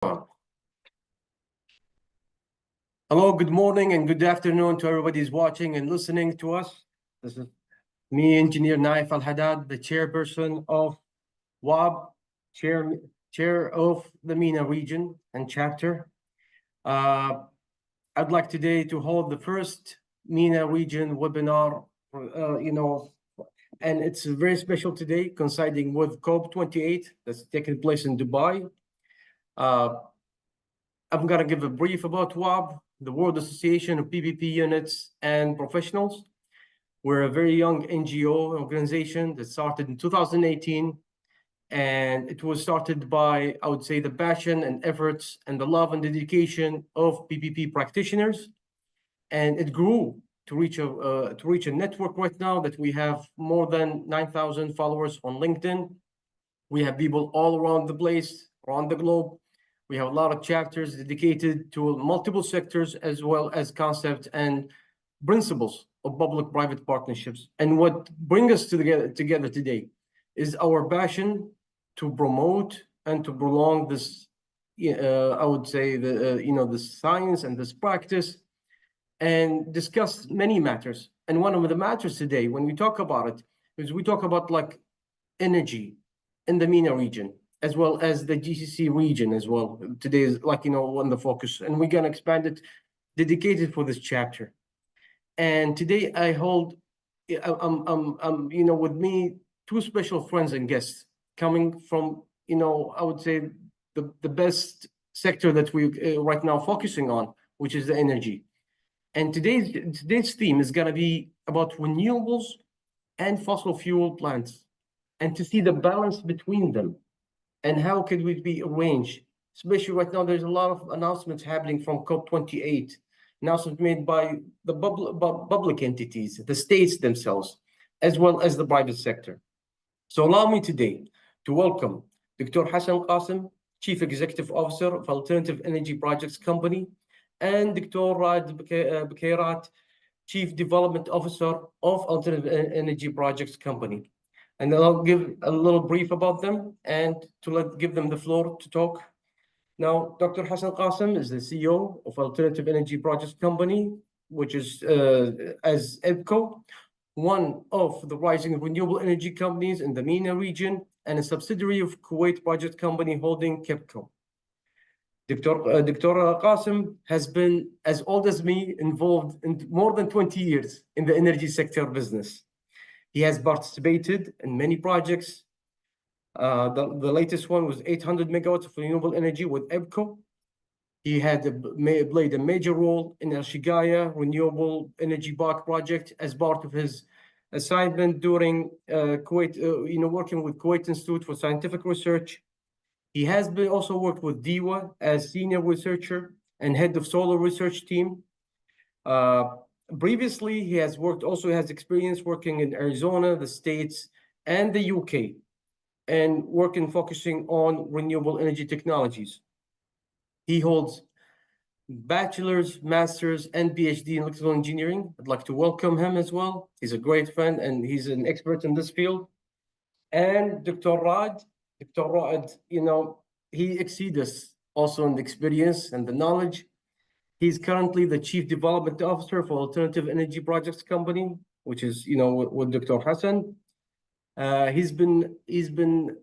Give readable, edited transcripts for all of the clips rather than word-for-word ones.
Hello, good morning and good afternoon to everybody who's watching and listening to us. This is me, Engineer Nayef Alhaddad, the chairperson of WAPPP, chair of the MENA region and chapter. I'd like today to hold the first MENA region webinar, and it's very special today, coinciding with COP28 that's taking place in Dubai. I'm going to give a brief about WAPPP, the World Association of PPP Units and Professionals. We're a very young NGO organization that started in 2018, and it was started by, I would say, the passion and efforts and the love and dedication of PPP practitioners, and it grew to reach a network right now that we have more than 9,000 followers on LinkedIn. We have people all around the place, around the globe. We have a lot of chapters dedicated to multiple sectors, as well as concepts and principles of public-private partnerships. And what brings us together today is our passion to promote and to prolong this, I would say, the science and this practice, and discuss many matters. And one of the matters today, when we talk about it, is we talk about like energy in the MENA region, as well as the GCC region as well. Today is on the focus, and we're gonna expand it, dedicated for this chapter. And today I hold, with me, two special friends and guests coming from, I would say the best sector that we right now focusing on, which is the energy. And today's theme is gonna be about renewables and fossil fuel plants, and to see the balance between them. And how could we be arranged? Especially right now, there's a lot of announcements happening from COP28, announcements made by the public entities, the states themselves, as well as the private sector. So allow me today to welcome Dr. Hassan Qasem, Chief Executive Officer of Alternative Energy Projects Company, and Dr. Raed Bkayrat, Chief Development Officer of Alternative Energy Projects Company. And I'll give a little brief about them and give them the floor to talk. Now, Dr. Hassan Qasem is the CEO of Alternative Energy Projects Company, which is, as AEPCO, one of the rising renewable energy companies in the MENA region, and a subsidiary of Kuwait Project Company holding KEPCO. Dr. Qasem has been, as old as me, involved in more than 20 years in the energy sector business. He has participated in many projects. The latest one was 800 megawatts of renewable energy with AEPCO. He had played a major role in Al Shigaya Renewable Energy Park project as part of his assignment during Kuwait, working with Kuwait Institute for Scientific Research. He has also worked with DIWA as senior researcher and head of solar research team. Previously, he has experience working in Arizona, the States, and the UK, and focusing on renewable energy technologies. He holds bachelor's, master's, and PhD in electrical engineering. I'd like to welcome him as well. He's a great friend, and he's an expert in this field. And Dr. Raed, he exceeds us also in the experience and the knowledge. He's currently the Chief Development Officer for Alternative Energy Projects Company, which is, with Dr. Hassan. He's been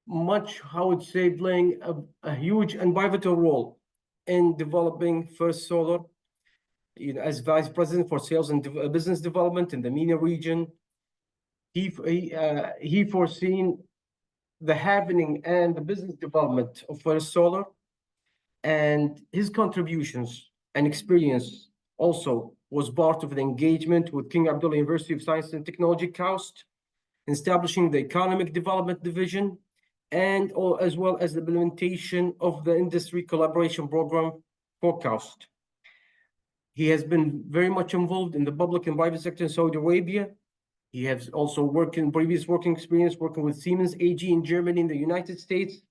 much, I would say, playing a huge and pivotal role in developing First Solar, as Vice President for Sales and Business Development in the MENA region. He foreseen the happening and the business development of First Solar, and his contributions and experience also was part of the engagement with King Abdullah University of Science and Technology, KAUST, establishing the Economic Development Division, and as well as the implementation of the Industry Collaboration Program for KAUST. He has been very much involved in the public and private sector in Saudi Arabia. He has also previous working experience working with Siemens AG in Germany, in the United States.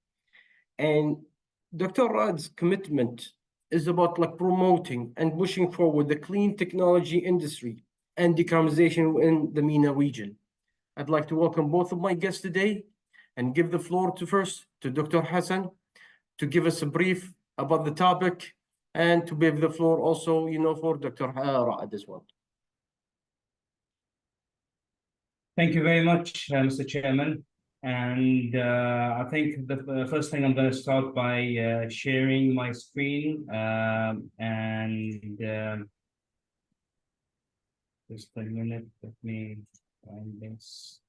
And Dr. Raed's commitment is about promoting and pushing forward the clean technology industry and decarbonization in the MENA region. I'd like to welcome both of my guests today and give the floor first to Dr. Hassan to give us a brief about the topic and to give the floor also, for Dr. Raed as well. Thank you very much, Mr. Chairman. And I think the first thing I'm going to start by sharing my screen just a minute, let me find this.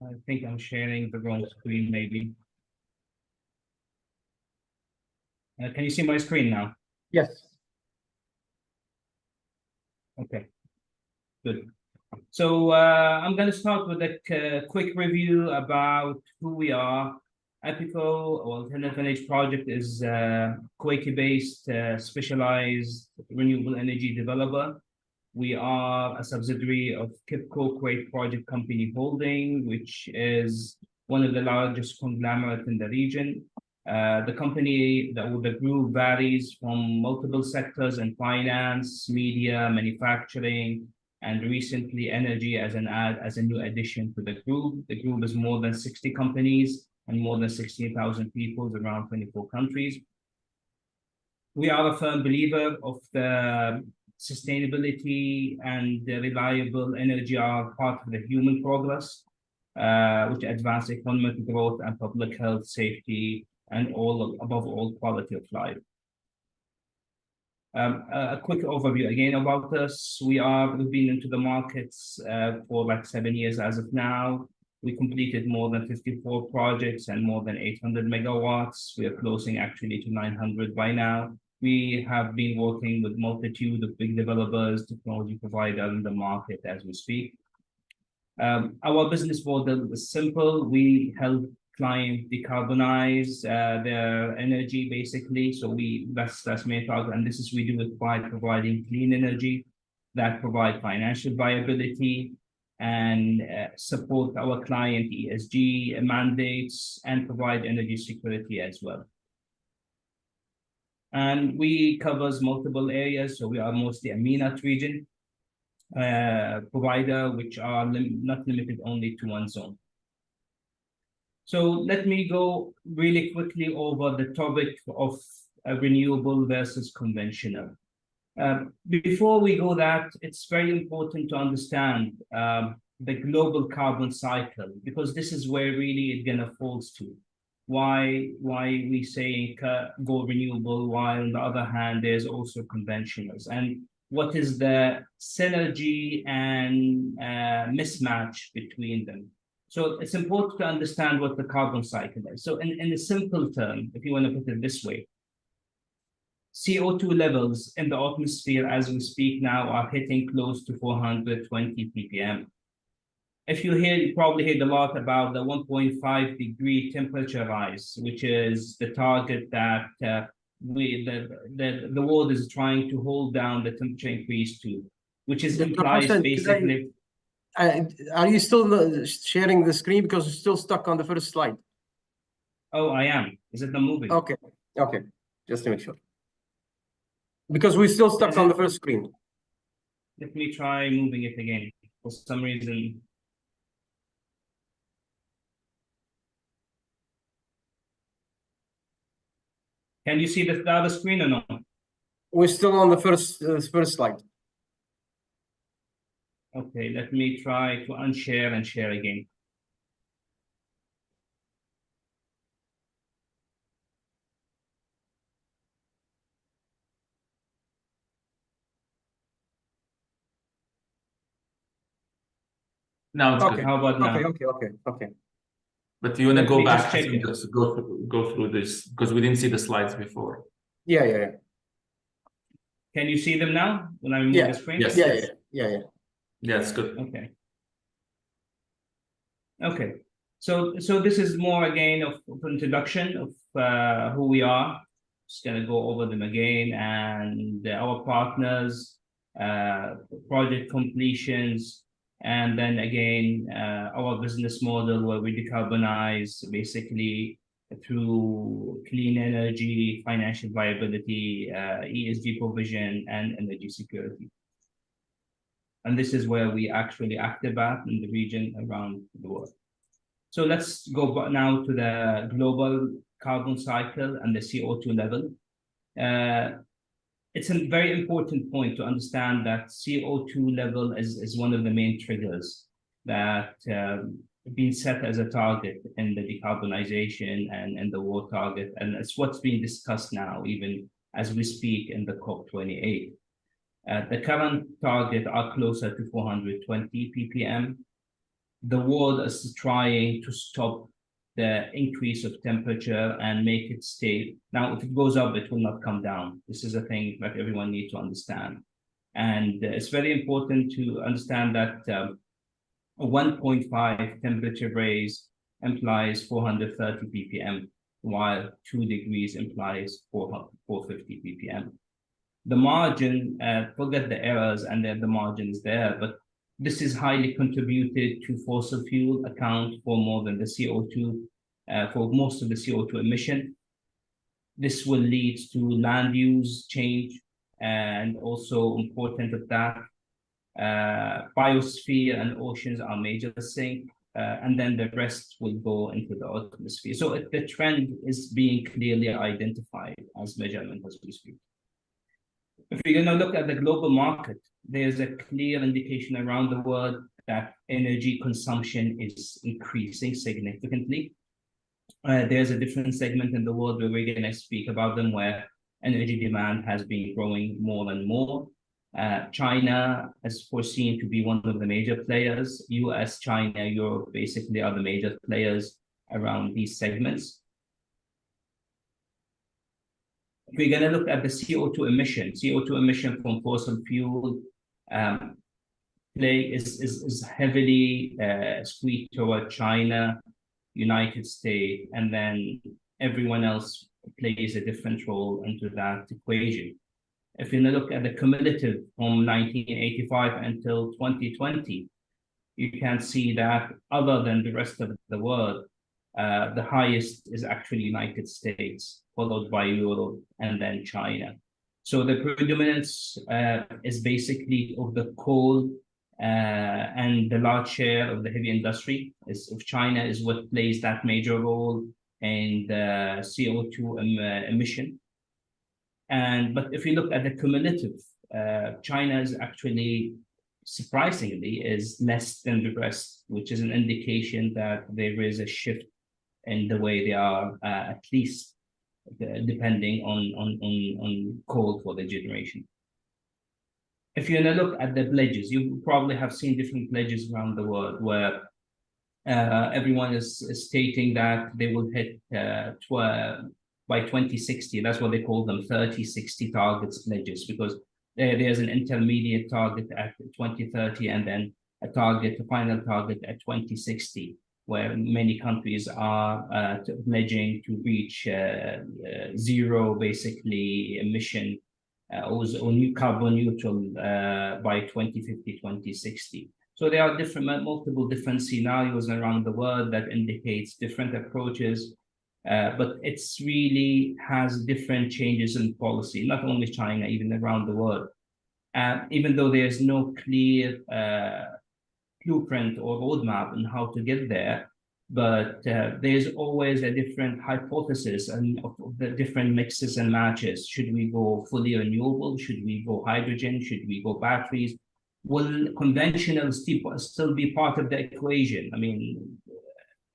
I think I'm sharing the wrong screen, maybe. Can you see my screen now? Yes. Okay, good. So I'm going to start with a quick review about who we are. AEPCO, or Alternative Energy Project, is a Kuwaiti-based specialized renewable energy developer. We are a subsidiary of KIPCO, Kuwait Project Company Holding, which is one of the largest conglomerates in the region. The company, the group varies from multiple sectors in finance, media, manufacturing, and recently energy as a new addition to the group. The group is more than 60 companies and more than 16,000 people around 24 countries. We are a firm believer of the sustainability and the reliable energy are part of the human progress, which advance economic growth and public health, safety, and above all, quality of life. A quick overview again about us. We've been into the markets for like 7 years as of now. We completed more than 54 projects and more than 800 megawatts. We are closing actually to 900 by now. We have been working with multitude of big developers, technology providers in the market as we speak. Our business model is simple. We help clients decarbonize their energy, basically. So that's main target, and this is we do it by providing clean energy that provide financial viability and support our client ESG mandates and provide energy security as well. And we covers multiple areas, so we are mostly a MENA region provider, which are not limited only to one zone. So let me go really quickly over the topic of renewable versus conventional. Before we go that, it's very important to understand the global carbon cycle, because this is where really it gonna falls to. Why we say go renewable, while on the other hand, there's also conventionals, and what is the synergy and mismatch between them. So it's important to understand what the carbon cycle is. So in a simple term, if you want to put it this way, CO2 levels in the atmosphere as we speak now are hitting close to 420 ppm. If you probably heard a lot about the 1.5 degree temperature rise, which is the target that the world is trying to hold down the temperature increase to, which is implies Hassan, basically. Are you still sharing the screen, because it's still stuck on the first slide? Oh, I am. Is it not moving? Okay. Okay. Just to make sure. Because we're still stuck on the first screen. Let me try moving it again. For some reason. Can you see the other screen or not? We're still on the first slide. Okay, let me try to unshare and share again. Now it's Okay. good. How about now? Okay. But you want to go back check and just go through this, because we didn't see the slides before. Yeah. Can you see them now when I move the screen? Yes. Yeah. Yeah, it's good. Okay. So this is more again of introduction of who we are. just going to go over them again. And our partners, project completions, and then again, our business model where we decarbonize basically through clean energy, financial viability, ESG provision, and energy security. And this is where we actually active at in the region around the world. So let's go now to the global carbon cycle and the CO2 level. It's a very important point to understand that CO2 level is one of the main triggers that been set as a target in the decarbonization and the war target. And it's what's being discussed now, even as we speak in the COP28. The current target are closer to 420 ppm. The world is trying to stop the increase of temperature and make it stay. Now, if it goes up, it will not come down. This is a thing that everyone needs to understand. And it's very important to understand that a 1.5 temperature raise implies 430 ppm, while 2 degrees implies 450 ppm. The margin, forget the errors and the margin is there, but this is highly contributed to fossil fuel account for more than the CO2, for most of the CO2 emission. This will lead to land use change, and also important of that, biosphere and oceans are major sink, and then the rest will go into the atmosphere. So the trend is being clearly identified as measurement as we speak. If we're going to look at the global market, there's a clear indication around the world that energy consumption is increasing significantly. There's a different segment in the world where we're going to speak about them, where energy demand has been growing more and more. China is foreseen to be one of the major players. US, China, Europe basically are the major players around these segments. We're going to look at the CO2 emission from fossil fuel is heavily skewed toward China, United States, and then everyone else plays a different role into that equation. If you look at the cumulative from 1985 until 2020, you can see that other than the rest of the world, the highest is actually United States, followed by Europe and then China. So the predominance is basically of the coal and the large share of the heavy industry of China is what plays that major role in the CO2 emission. But if you look at the cumulative, China is actually surprisingly is less than the rest, which is an indication that there is a shift in the way they are at least depending on coal for the generation. If you're going to look at the pledges, you probably have seen different pledges around the world where everyone is stating that they will hit by 2060. That's what they call them, 30-60 targets pledges, because there's an intermediate target at 2030 and then a final target at 2060, where many countries are pledging to reach zero, basically, emission or new carbon neutral by 2050, 2060. So there are multiple different scenarios around the world that indicates different approaches, but it's really has different changes in policy, not only China, even around the world. Even though there's no clear blueprint or roadmap on how to get there, but there's always a different hypothesis and of the different mixes and matches. Should we go fully renewable? Should we go hydrogen? Should we go batteries? Will conventional still be part of the equation? I mean,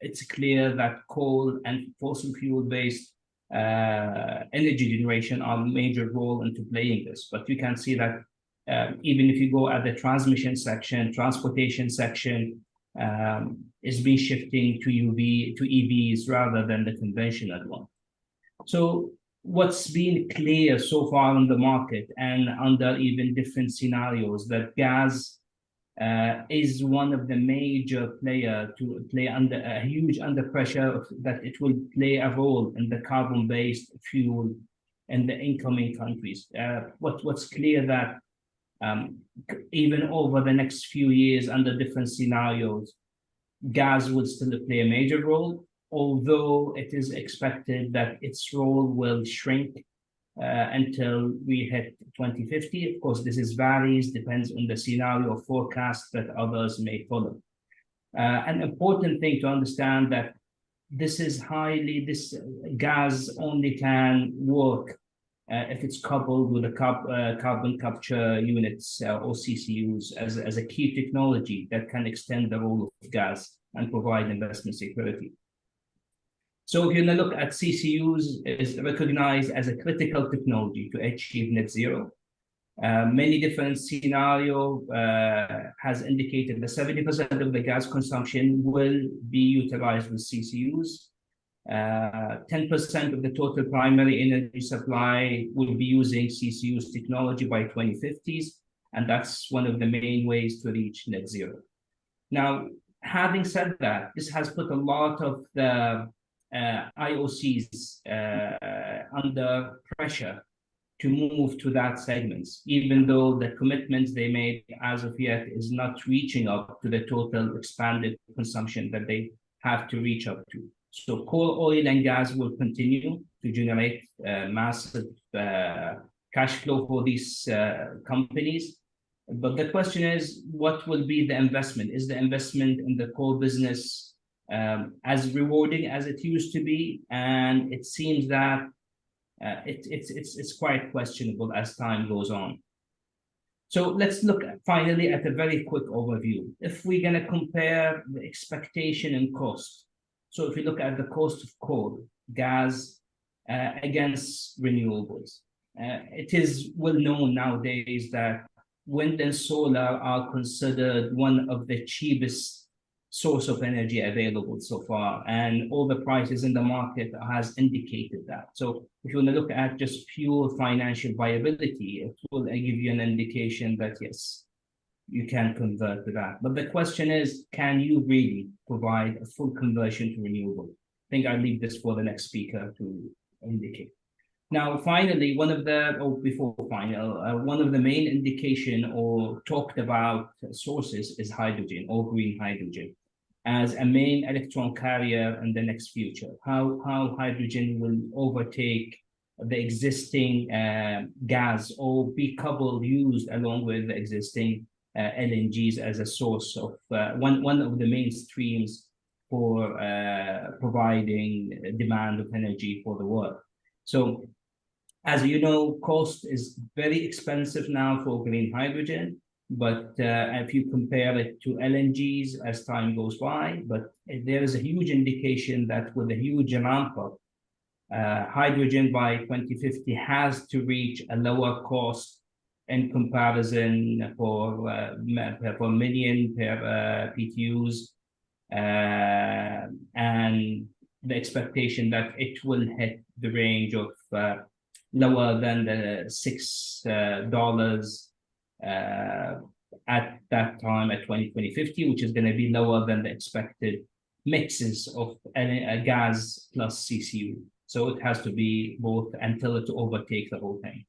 it's clear that coal and fossil fuel-based energy generation are a major role into playing this. But you can see that even if you go at the transmission section, transportation section, is being shifting to EVs rather than the conventional one. So what's been clear so far on the market and under even different scenarios, that gas is one of the major player to play under a huge under pressure, that it will play a role in the carbon-based fuel in the incoming countries. What's clear that even over the next few years, under different scenarios, gas will still play a major role, although it is expected that its role will shrink until we hit 2050. Of course, this varies, depends on the scenario forecast that others may follow. An important thing to understand that this gas only can work if it's coupled with the carbon capture units or CCUs as a key technology that can extend the role of gas and provide investment security. So if you're going to look at CCUs, is recognized as a critical technology to achieve net zero. Many different scenarios has indicated that 70% of the gas consumption will be utilized with CCUs. 10% of the total primary energy supply will be using CCUs technology by 2050s, and that's one of the main ways to reach net zero. Now, having said that, this has put a lot of the IOCs under pressure to move to that segments, even though the commitments they made as of yet is not reaching up to the total expanded consumption that they have to reach up to. So coal, oil, and gas will continue to generate massive cash flow for these companies. But the question is, what will be the investment? Is the investment in the coal business as rewarding as it used to be? And it seems that it's quite questionable as time goes on. So let's look finally at a very quick overview. If we're going to compare the expectation and cost, so if we look at the cost of coal, gas against renewables, it is well known nowadays that wind and solar are considered one of the cheapest source of energy available so far, and all the prices in the market has indicated that. So if you want to look at just pure financial viability, it will give you an indication that yes, you can convert to that. But the question is, can you really provide a full conversion to renewable? I think I'll leave this for the next speaker to indicate. Now, finally, one of the main indication or talked about sources is hydrogen or green hydrogen as a main electron carrier in the next future. How hydrogen will overtake the existing gas or be coupled, used along with the existing LNGs as a source of one of the main streams for providing demand of energy for the world. So, as you know, cost is very expensive now for green hydrogen, but if you compare it to LNGs as time goes by, but there is a huge indication that with a huge ramp up, hydrogen by 2050 has to reach a lower cost in comparison for million per PTUs, and the expectation that it will hit the range of lower than the $6 at that time at 2050, which is going to be lower than the expected mixes of gas plus CCU. So it has to be both until it overtakes the whole thing.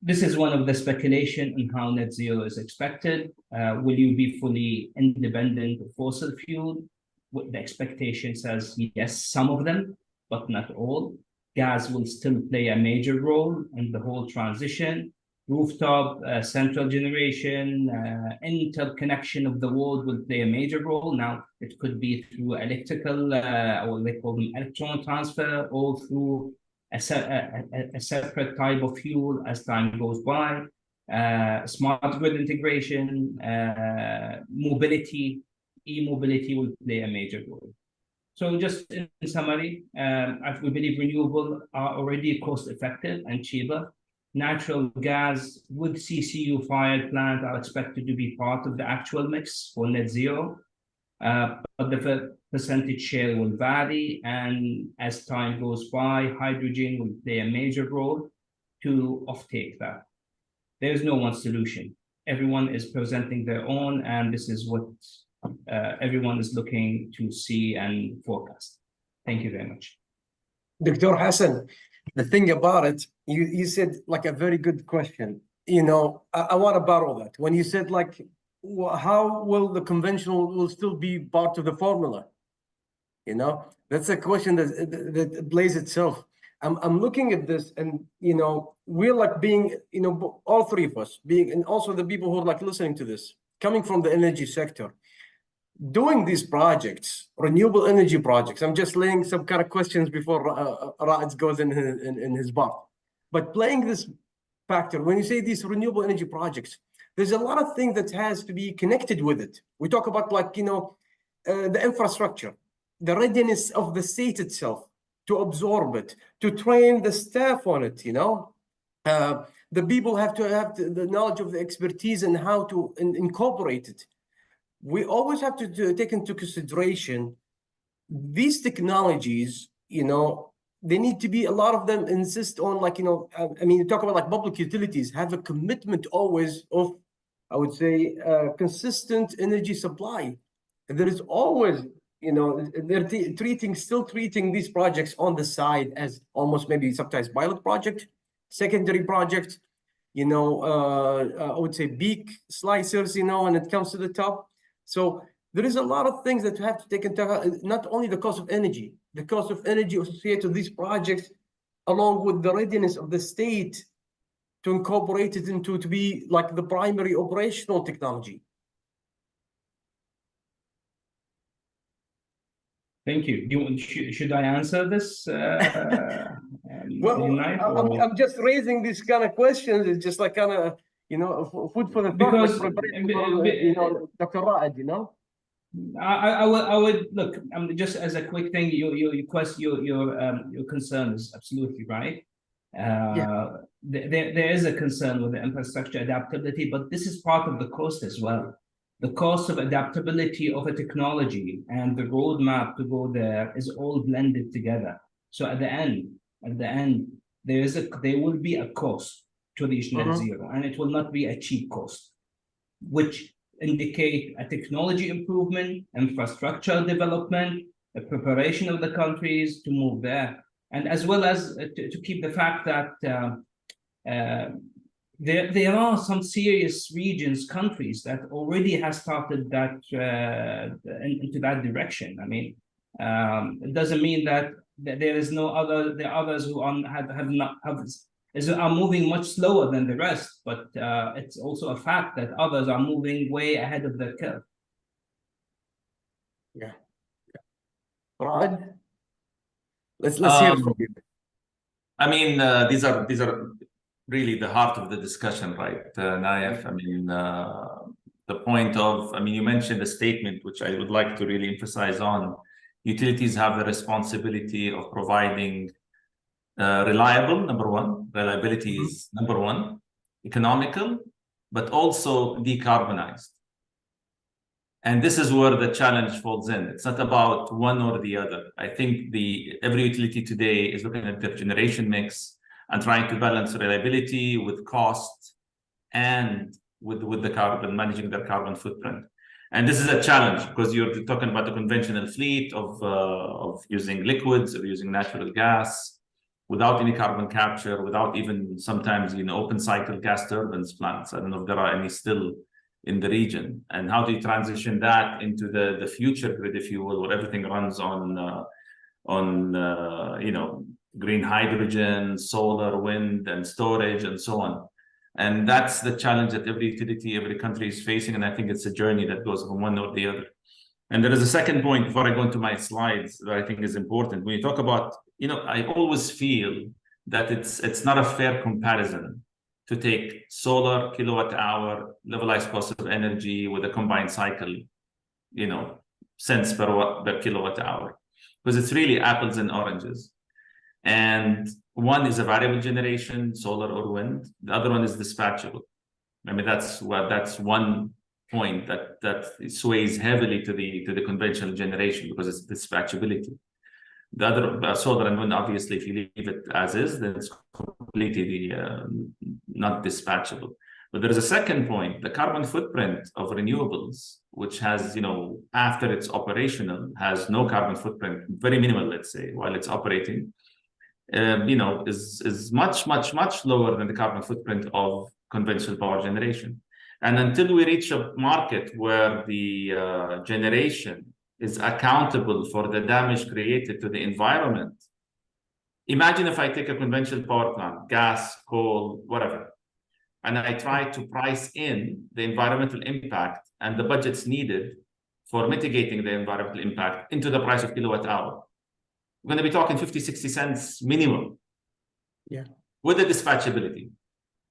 This is one of the speculation on how net zero is expected. Will you be fully independent of fossil fuel? The expectation says yes, some of them, but not all. Gas will still play a major role in the whole transition. Rooftop, central generation, interconnection of the world will play a major role. Now, it could be through electrical, or they call them electron transfer, or through a separate type of fuel as time goes by. Smart grid integration, mobility, e-mobility will play a major role. So just in summary, we believe renewable are already cost effective and cheaper. Natural gas with CCU-fired plant are expected to be part of the actual mix for net zero, but the percentage share will vary, and as time goes by, hydrogen will play a major role to offtake that. There is no one solution. Everyone is presenting their own, and this is what everyone is looking to see and forecast. Thank you very much. Dr. Hassan, the thing about it, you said like a very good question. You know, I want to borrow that. When you said like, how will the conventional will still be part of the formula? You know, that's a question that plays itself. I'm looking at this, and you know, we're like being, you know, all three of us being, and also the people who are like listening to this, coming from the energy sector, doing these projects, renewable energy projects. I'm just laying some kind of questions before Raed goes in his bar. But playing this factor, when you say these renewable energy projects, there's a lot of things that has to be connected with it. We talk about like, you know, the infrastructure, the readiness of the state itself to absorb it, to train the staff on it, you know. The people have to have the knowledge of the expertise and how to incorporate it. We always have to take into consideration these technologies, you know, they need to be, a lot of them insist on like, you know, I mean, you talk about like public utilities have a commitment always of, I would say, consistent energy supply. And there is always, you know, they're still treating these projects on the side as almost maybe sometimes pilot project, secondary project, you know, I would say big slicers, you know, when it comes to the top. So there is a lot of things that you have to take into account, not only the cost of energy associated with these projects, along with the readiness of the state to incorporate it into to be like the primary operational technology. Thank you. Should I answer this? Well, I'm just raising these kind of questions. It's just like kind of, you know, food for the thought, because like you know, Dr. Raed, you know. I would look. Just as a quick thing, your concern is absolutely right. There is a concern with the infrastructure adaptability, but this is part of the cost as well. The cost of adaptability of a technology and the roadmap to go there is all blended together. So at the end, there will be a cost to reach net zero, and it will not be a cheap cost, which indicate a technology improvement, infrastructure development, the preparation of the countries to move there, and as well as to keep the fact that there are some serious regions, countries that already have started that into that direction. I mean, it doesn't mean that there is no other. There are others who are moving much slower than the rest, but it's also a fact that others are moving way ahead of the curve. Yeah. Raed, let's hear it from you. I mean, these are really the heart of the discussion, right, Nayef? I mean, the point of, I mean, you mentioned a statement which I would like to really emphasize on. Utilities have the responsibility of providing reliable, number one. Reliability is number one. Economical, but also decarbonized. And this is where the challenge falls in. It's not about one or the other. I think every utility today is looking at their generation mix and trying to balance reliability with cost and with the carbon, managing their carbon footprint. And this is a challenge because you're talking about the conventional fleet of using liquids or using natural gas without any carbon capture, without even sometimes, you know, open cycle gas turbines plants. I don't know if there are any still in the region. And how do you transition that into the future grid, if you will, where everything runs on you know, green hydrogen, solar, wind, and storage, and so on. And that's the challenge that every utility, every country is facing. And I think it's a journey that goes from one or the other. And there is a second point before I go into my slides that I think is important. When you talk about, you know, I always feel that it's not a fair comparison to take solar kilowatt hour levelized cost of energy with a combined cycle, you know, cents per kilowatt hour, because it's really apples and oranges. And one is a variable generation, solar or wind. The other one is dispatchable. I mean, that's one point that sways heavily to the conventional generation because it's dispatchability. The other, solar and wind, obviously, if you leave it as is, then it's completely not dispatchable. But there's a second point, the carbon footprint of renewables, which has, you know, after it's operational, has no carbon footprint, very minimal, let's say, while it's operating. is much lower than the carbon footprint of conventional power generation. And until we reach a market where the generation is accountable for the damage created to the environment, imagine if I take a conventional power plant, gas, coal, whatever, and I try to price in the environmental impact and the budgets needed for mitigating the environmental impact into the price of kilowatt hour. We're going to be talking 50, 60 cents minimum. Yeah. With the dispatchability.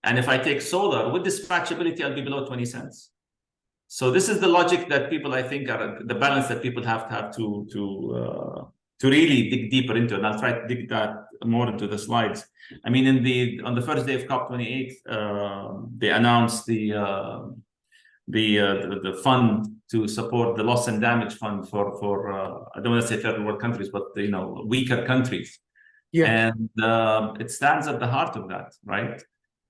And if I take solar with dispatchability, I'll be below 20 cents. So this is the logic that people, I think, are the balance that people have to really dig deeper into. And I'll try to dig that more into the slides. I mean, on the first day of COP28, they announced the fund to support the loss and damage fund for I don't want to say third world countries, but weaker countries. Yeah. And it stands at the heart of that, right?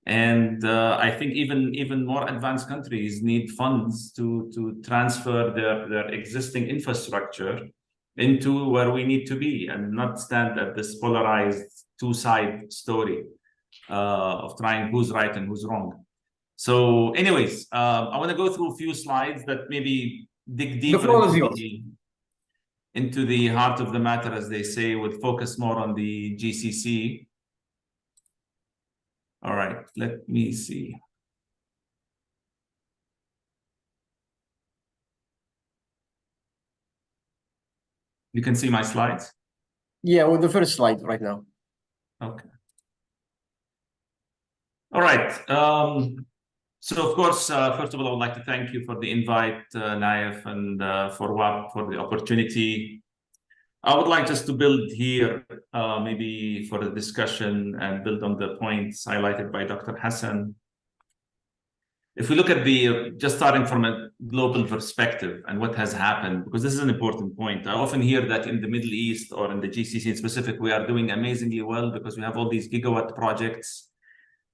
And I think even more advanced countries need funds to transfer their existing infrastructure into where we need to be, and not stand at this polarized two-side story of trying who's right and who's wrong. So anyways, I want to go through a few slides that maybe dig deeper into the heart of the matter, as they say, with focus more on the GCC. All right, let me see. You can see my slides? Yeah, with the first slide right now. Okay. All right. So, of course, first of all, I would like to thank you for the invite, Nayef, and for WAPPP for the opportunity. I would like just to build here, maybe for the discussion, and build on the points highlighted by Dr. Hassan. If we look at just starting from a global perspective and what has happened, because this is an important point. I often hear that in the Middle East or in the GCC in specific, we are doing amazingly well because we have all these gigawatt projects.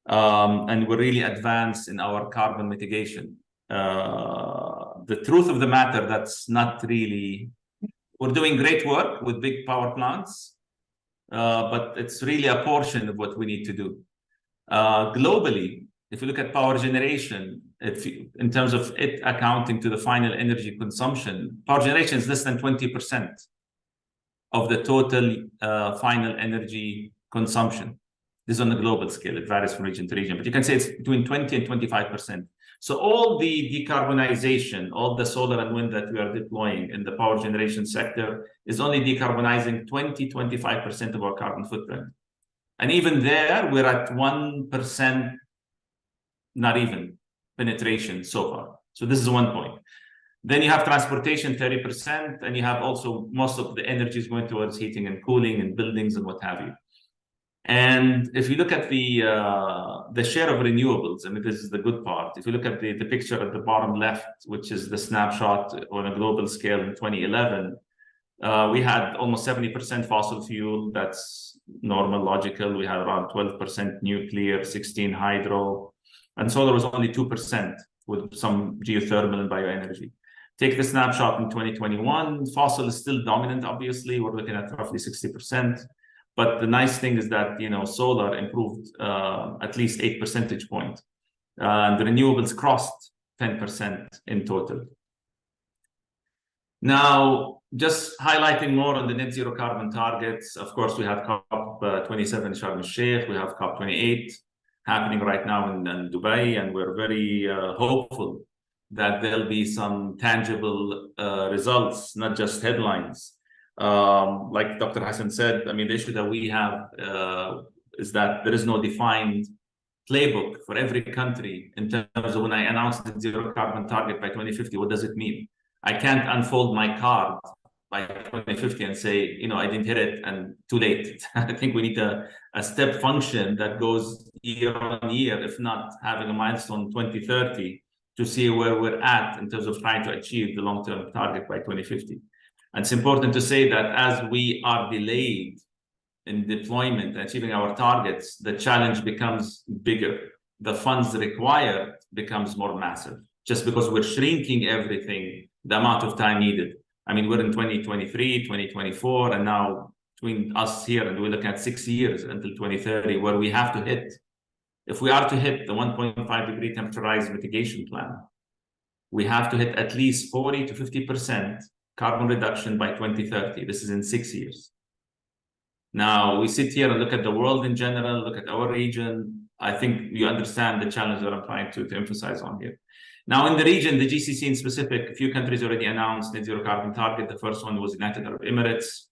And we're really advanced in our carbon mitigation. The truth of the matter, that's not really, we're doing great work with big power plants, but it's really a portion of what we need to do. Globally, if you look at power generation, in terms of it accounting to the final energy consumption, power generation is less than 20% of the total final energy consumption. This is on a global scale. It varies from region to region, but you can say it's between 20 and 25%. So all the decarbonization, all the solar and wind that we are deploying in the power generation sector is only decarbonizing 20-25% of our carbon footprint. And even there, we're at 1%, not even, penetration so far. So this is one point. Then you have transportation, 30%, and you have also most of the energy is going towards heating and cooling and buildings and what have you. And if you look at the share of renewables, I mean, this is the good part. If you look at the picture at the bottom left, which is the snapshot on a global scale in 2011, we had almost 70% fossil fuel. That's normal, logical. We had around 12% nuclear, 16 hydro, and solar was only 2% with some geothermal and bioenergy. Take the snapshot in 2021, fossil is still dominant, obviously. We're looking at roughly 60%. But the nice thing is that, solar improved at least 8 percentage points. And the renewables crossed 10% in total. Now, just highlighting more on the net zero carbon targets, of course, we have COP27 Sharm el-Sheikh, we have COP28 happening right now in Dubai, and we're very hopeful that there'll be some tangible results, not just headlines. Like Dr. Hassan said, I mean, the issue that we have is that there is no defined playbook for every country in terms of when I announce the zero carbon target by 2050, what does it mean? I can't unfold my card by 2050 and say, I didn't hit it and too late. I think we need a step function that goes year on year, if not having a milestone 2030 to see where we're at in terms of trying to achieve the long-term target by 2050. And it's important to say that as we are delayed in deployment and achieving our targets, the challenge becomes bigger. The funds required becomes more massive, just because we're shrinking everything, the amount of time needed. I mean, we're in 2023, 2024, and now between us here, and we're looking at 6 years until 2030, where we have to hit, if we are to hit the 1.5 degree temperature rise mitigation plan, we have to hit at least 40 to 50% carbon reduction by 2030. This is in 6 years. Now, we sit here and look at the world in general, look at our region. I think you understand the challenge that I'm trying to emphasize on here. Now, in the region, the GCC in specific, a few countries already announced net zero carbon target. The first one was United Arab Emirates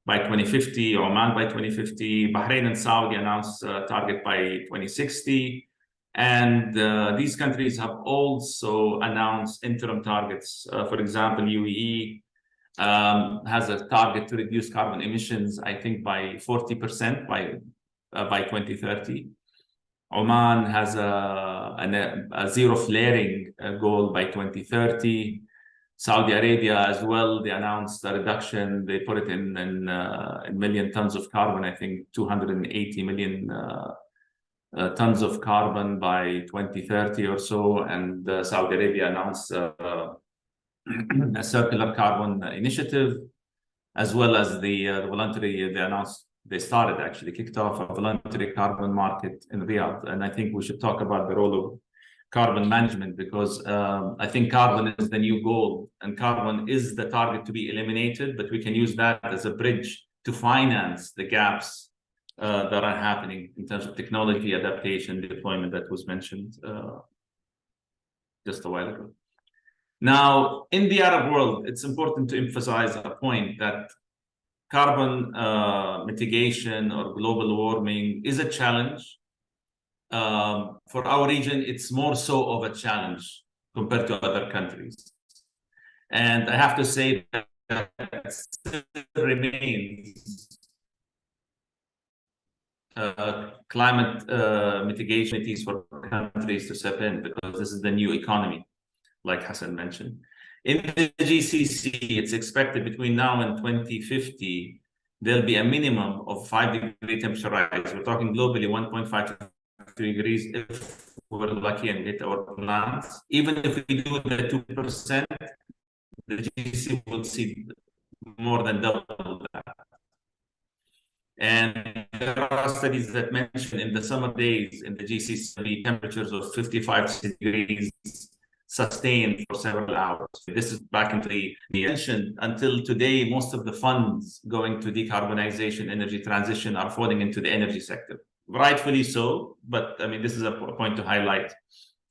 by 2050, Oman by 2050, Bahrain and Saudi announced a target by 2060. And these countries have also announced interim targets. For example, UAE has a target to reduce carbon emissions, I think, by 40% by 2030. Oman has a zero flaring goal by 2030. Saudi Arabia as well, they announced a reduction. They put it in million tons of carbon, I think 280 million tons of carbon by 2030 or so. And Saudi Arabia announced a circular carbon initiative, as well as the voluntary, they started actually, kicked off a voluntary carbon market in Riyadh. And I think we should talk about the role of carbon management, because I think carbon is the new gold, and carbon is the target to be eliminated, but we can use that as a bridge to finance the gaps that are happening in terms of technology adaptation, deployment that was mentioned just a while ago. Now, in the Arab world, it's important to emphasize a point that carbon mitigation or global warming is a challenge. For our region, it's more so of a challenge compared to other countries. And I have to say that it still remains climate mitigation for countries to step in, because this is the new economy, like Hassan mentioned. In the GCC, it's expected between now and 2050, there'll be a minimum of 5-degree temperature rise. We're talking globally 1.5 to 3 degrees if we're lucky and hit our plans. Even if we do the 2%, the GCC will see more than double that. And there are studies that mention in the summer days in the GCC, temperatures of 55 degrees sustained for several hours. This is back into the mentioned. Until today, most of the funds going to decarbonization, energy transition are falling into the energy sector. Rightfully so, but I mean, this is a point to highlight.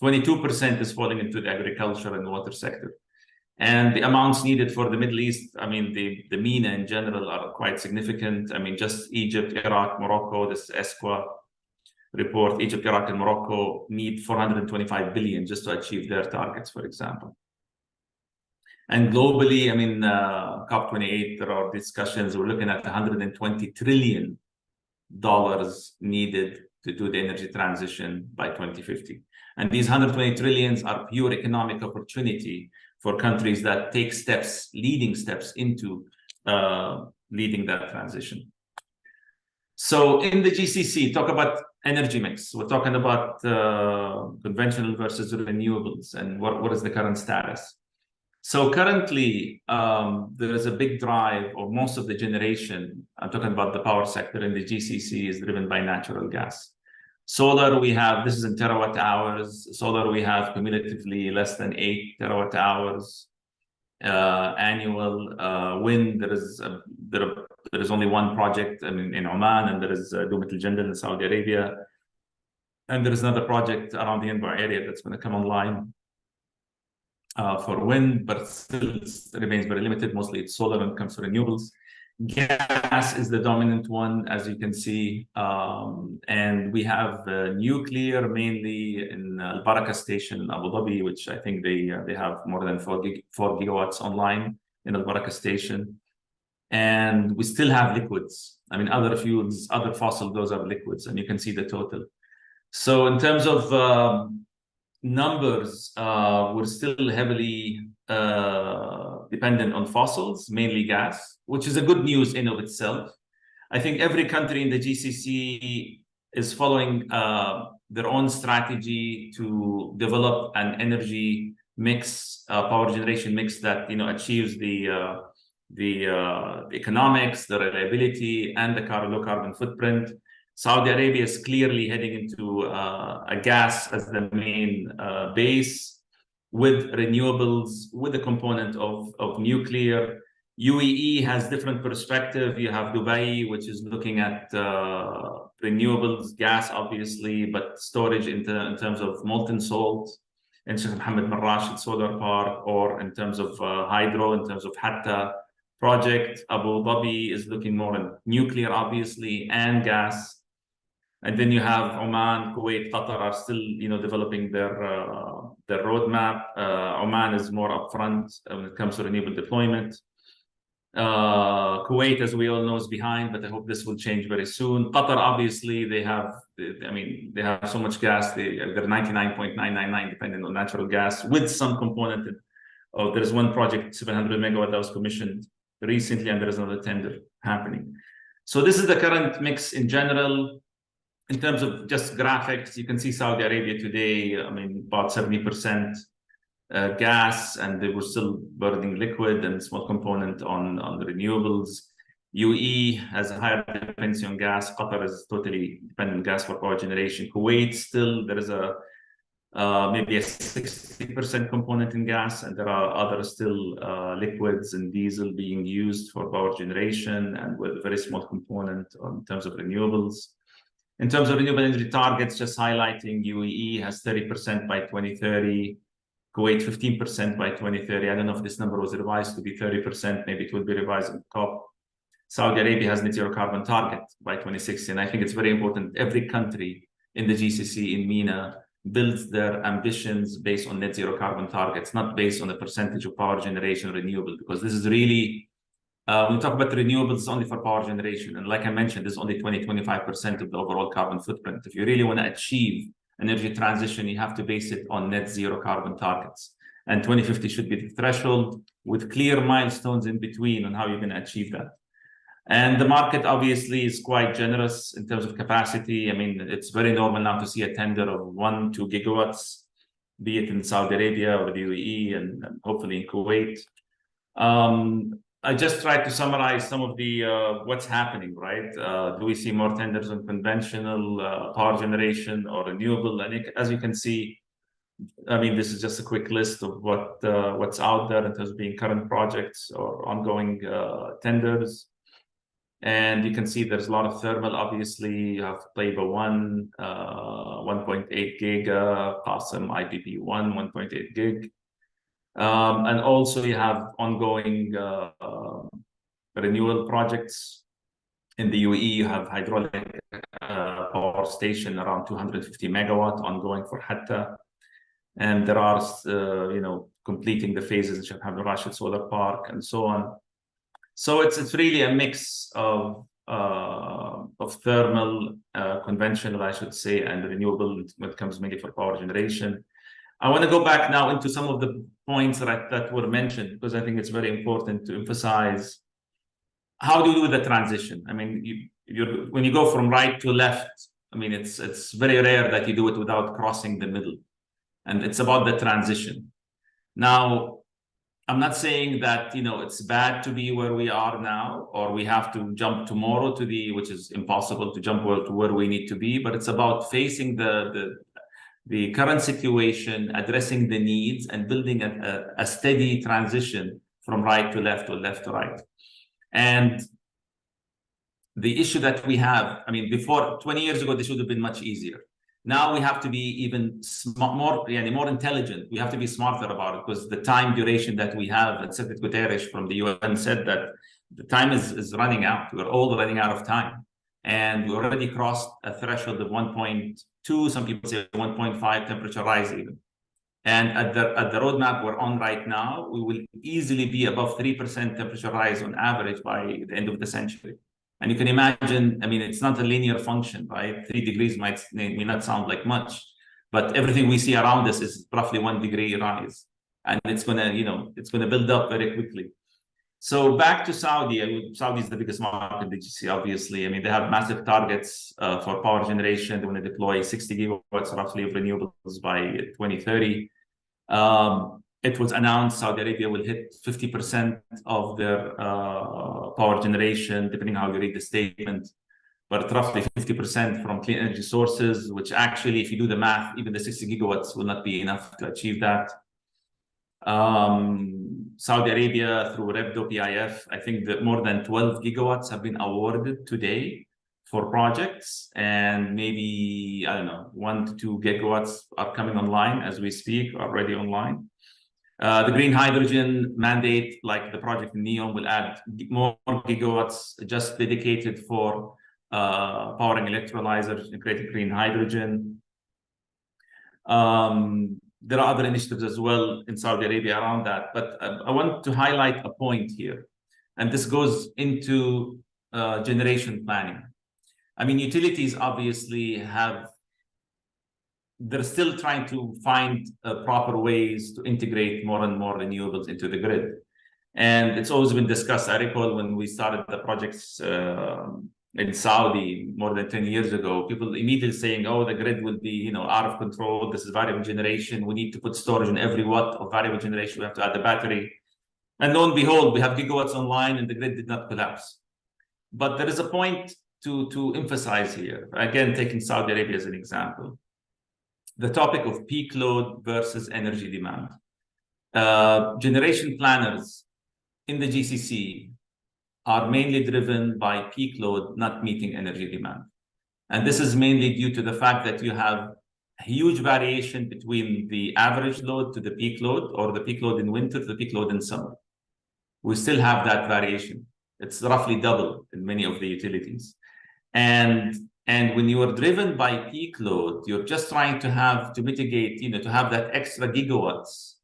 22% is falling into the agriculture and water sector. And the amounts needed for the Middle East, I mean, the MENA in general are quite significant. I mean, just Egypt, Iraq, Morocco, this ESCWA report, Egypt, Iraq, and Morocco need 425 billion just to achieve their targets, for example. And globally, I mean, COP28, there are discussions, we're looking at $120 trillion needed to do the energy transition by 2050. And these 120 trillions are pure economic opportunity for countries that take steps, leading steps into leading that transition. So in the GCC, talk about energy mix. We're talking about conventional versus renewables, and what is the current status. So currently, there is a big drive, or most of the generation, I'm talking about the power sector in the GCC, is driven by natural gas. Solar, we have, this is in terawatt hours. Solar, we have cumulatively less than 8 terawatt hours annual. Wind, there is only one project in Oman, and there is Dumat al-Jandal in Saudi Arabia. And there is another project around the Anbar area that's going to come online for wind, but still remains very limited. Mostly it's solar when it comes to renewables. Gas is the dominant one, as you can see. And we have nuclear mainly in Al Baraka station in Abu Dhabi, which I think they have more than 4 gigawatts online in Al Baraka station. And we still have liquids. I mean, other fuels, other fossil, those are liquids, and you can see the total. So in terms of numbers, we're still heavily dependent on fossils, mainly gas, which is a good news in of itself. I think every country in the GCC is following their own strategy to develop an energy mix, power generation mix that achieves the economics, the reliability, and the low carbon footprint. Saudi Arabia is clearly heading into a gas as the main base, with renewables, with a component of nuclear. UAE has different perspective. You have Dubai, which is looking at renewables, gas, obviously, but storage in terms of molten salt, and Sheikh Mohammed bin Rashid solar park, or in terms of hydro, in terms of Hatta project. Abu Dhabi is looking more in nuclear, obviously, and gas. And then you have Oman, Kuwait, Qatar are still, developing their roadmap. Oman is more upfront when it comes to renewable deployment. Kuwait, as we all know, is behind, but I hope this will change very soon. Qatar, obviously, they have so much gas. They're 99.999 dependent on natural gas, with some component. There's one project, 700 megawatt, that was commissioned recently, and there is another tender happening. So this is the current mix in general. In terms of just graphics, you can see Saudi Arabia today, about 70% gas, and they were still burning liquid and small component on the renewables. UAE has a higher dependency on gas. Qatar is totally dependent on gas for power generation. Kuwait, still there is maybe a 60% component in gas, and there are other still liquids and diesel being used for power generation, and with a very small component in terms of renewables. In terms of renewable energy targets, just highlighting, UAE has 30% by 2030, Kuwait 15% by 2030. I don't know if this number was revised to be 30%, maybe it will be revised in COP. Saudi Arabia has net zero carbon target by 2060, and I think it's very important. Every country in the GCC, in MENA, builds their ambitions based on net zero carbon targets, not based on the percentage of power generation renewable, because this is really, when we talk about renewables, it's only for power generation. And like I mentioned, this is only 20-25% of the overall carbon footprint. If you really want to achieve energy transition, you have to base it on net zero carbon targets. And 2050 should be the threshold, with clear milestones in between on how you're going to achieve that. And the market obviously is quite generous in terms of capacity. It's very normal now to see a tender of 1-2 gigawatts, be it in Saudi Arabia or the UAE, and hopefully in Kuwait. I just tried to summarize some of the what's happening, right? Do we see more tenders on conventional power generation or renewable? And as you can see, this is just a quick list of what's out there in terms of being current projects or ongoing tenders. And you can see there's a lot of thermal. Obviously, you have Taiba 1, 1.8 giga, Qasem IPP 1, 1.8 gig. And also you have ongoing renewable projects. In the UAE, you have hydraulic power station around 250 megawatt ongoing for Hatta. And there are, completing the phases in Sheikh Mohammed bin Rashid solar park and so on. So it's really a mix of thermal, conventional, I should say, and renewable when it comes mainly for power generation. I want to go back now into some of the points that were mentioned, because I think it's very important to emphasize how do you do the transition. When you go from right to left, it's very rare that you do it without crossing the middle, and it's about the transition. Now, I'm not saying that it's bad to be where we are now, or we have to jump tomorrow which is impossible to jump to where we need to be, but it's about facing the current situation, addressing the needs, and building a steady transition from right to left or left to right. And the issue that we have, before 20 years ago, this would have been much easier. Now we have to be even more intelligent. We have to be smarter about it, because the time duration that we have, and Secretary Guterres from the UN said that the time is running out. We're all running out of time. And we already crossed a threshold of 1.2, some people say 1.5 temperature rise even. And at the roadmap we're on right now, we will easily be above 3% temperature rise on average by the end of the century. And you can imagine, it's not a linear function, right? 3 degrees may not sound like much, but everything we see around us is roughly 1 degree rise. And it's gonna build up very quickly. So back to Saudi. Saudi is the biggest market in the GCC, obviously. They have massive targets for power generation. They want to deploy 60 gigawatts roughly of renewables by 2030. it was announced Saudi Arabia will hit 50% of their power generation, depending on how you read the statement, but roughly 50% from clean energy sources, which actually, if you do the math, even the 60 gigawatts will not be enough to achieve that. Saudi Arabia, through Raed Bkayrat, I think that more than 12 gigawatts have been awarded today for projects, and maybe, I don't know, 1 to 2 gigawatts are coming online as we speak, already online. The green hydrogen mandate, like the project in NEOM, will add more gigawatts just dedicated for powering electrolyzers and creating green hydrogen. There are other initiatives as well in Saudi Arabia around that, but I want to highlight a point here, and this goes into generation planning. I mean, utilities obviously they're still trying to find proper ways to integrate more and more renewables into the grid. And it's always been discussed. I recall when we started the projects in Saudi more than 10 years ago, people immediately saying, oh, the grid will be, out of control. This is variable generation. We need to put storage in every watt of variable generation. We have to add the battery. And lo and behold, we have gigawatts online and the grid did not collapse. But there is a point to emphasize here. Again, taking Saudi Arabia as an example. The topic of peak load versus energy demand. Generation planners in the GCC are mainly driven by peak load not meeting energy demand. And this is mainly due to the fact that you have a huge variation between the average load to the peak load, or the peak load in winter to the peak load in summer. We still have that variation. It's roughly double in many of the utilities. And when you are driven by peak load, you're just trying to mitigate, to have that extra gigawatts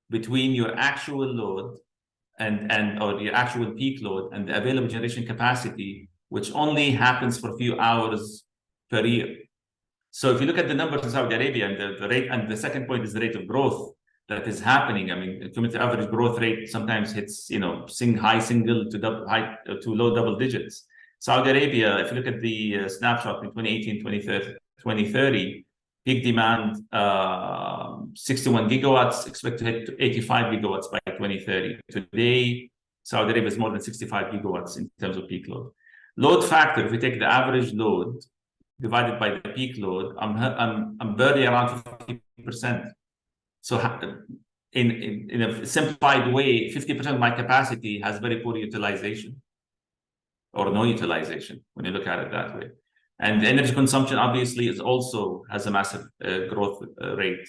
between your actual load or your actual peak load and the available generation capacity, which only happens for a few hours per year. So if you look at the numbers in Saudi Arabia, and the rate, and the second point is the rate of growth that is happening. I mean, the cumulative average growth rate sometimes hits, high single to low double digits. Saudi Arabia, if you look at the snapshot in 2018, 2030, peak demand, 61 gigawatts, expect to hit 85 gigawatts by 2030. Today, Saudi Arabia is more than 65 gigawatts in terms of peak load. Load factor, if we take the average load divided by the peak load, I'm barely around 50%. So in a simplified way, 50% of my capacity has very poor utilization, or no utilization when you look at it that way. And the energy consumption obviously also has a massive growth rate.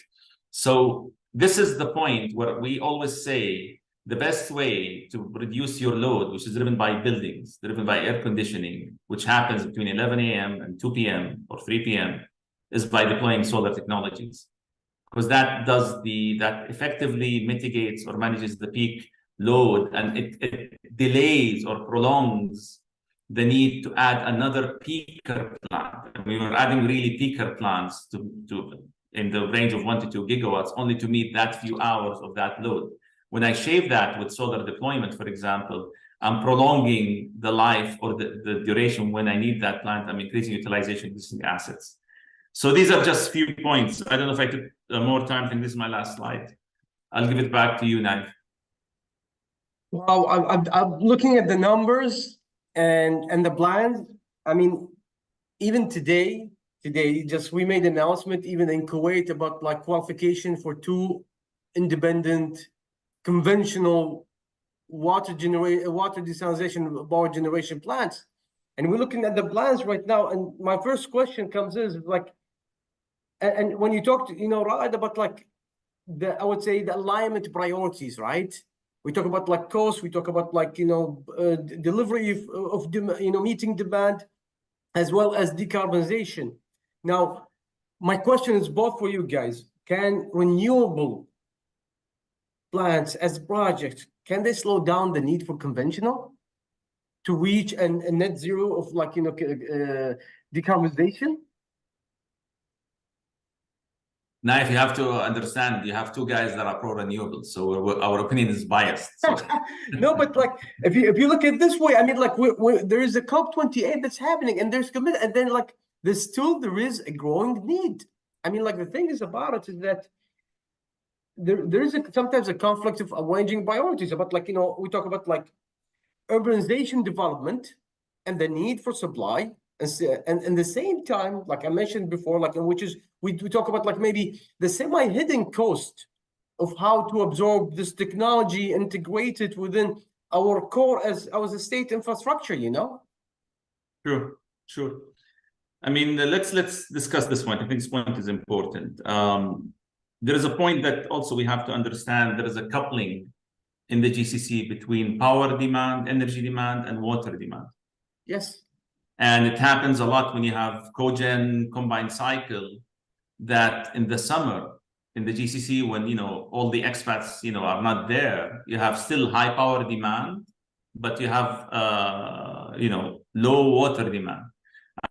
So this is the point where we always say the best way to reduce your load, which is driven by buildings, driven by air conditioning, which happens between 11 a.m. and 2 p.m. or 3 p.m., is by deploying solar technologies. Because that effectively mitigates or manages the peak load, and it delays or prolongs the need to add another peaker plant. And we were adding really peaker plants to in the range of 1 to 2 gigawatts, only to meet that few hours of that load. When I shave that with solar deployment, for example, I'm prolonging the life or the duration when I need that plant. I'm increasing utilization of existing assets. So these are just a few points. I don't know if I took more time. I think this is my last slide. I'll give it back to you, Naif. Wow, I'm looking at the numbers and the plans. I mean, even today, just we made an announcement even in Kuwait about like qualification for 2 independent conventional water desalination power generation plants. And we're looking at the plans right now. And my first question comes is like, and when you talk to, Raed, about like I would say the alignment priorities, right? We talk about like cost, we talk about like, delivery of meeting demand, as well as decarbonization. Now, my question is both for you guys. Can renewable plants as projects, can they slow down the need for conventional to reach a net zero of like, decarbonization? Now, if you have to understand, you have 2 guys that are pro-renewables, so our opinion is biased. So. No, but like if you look at it this way, I mean, like there is a COP28 that's happening, and there's commitment, and then like there is a growing need. I mean, like the thing is about it is that there is sometimes a conflict of arranging priorities. About like, you know, we talk about like urbanization development and the need for supply, and the same time, like I mentioned before, like which is we talk about like maybe the semi-hidden cost of how to absorb this technology, integrate it within our core as a state infrastructure, you know? Sure, sure. I mean, let's discuss this point. I think this point is important. There is a point that also we have to understand. There is a coupling in the GCC between power demand, energy demand, and water demand. Yes. And it happens a lot when you have cogen combined cycle, that in the summer in the GCC, when, you know, all the expats, you know, are not there, you have still high power demand, but you have, you know, low water demand.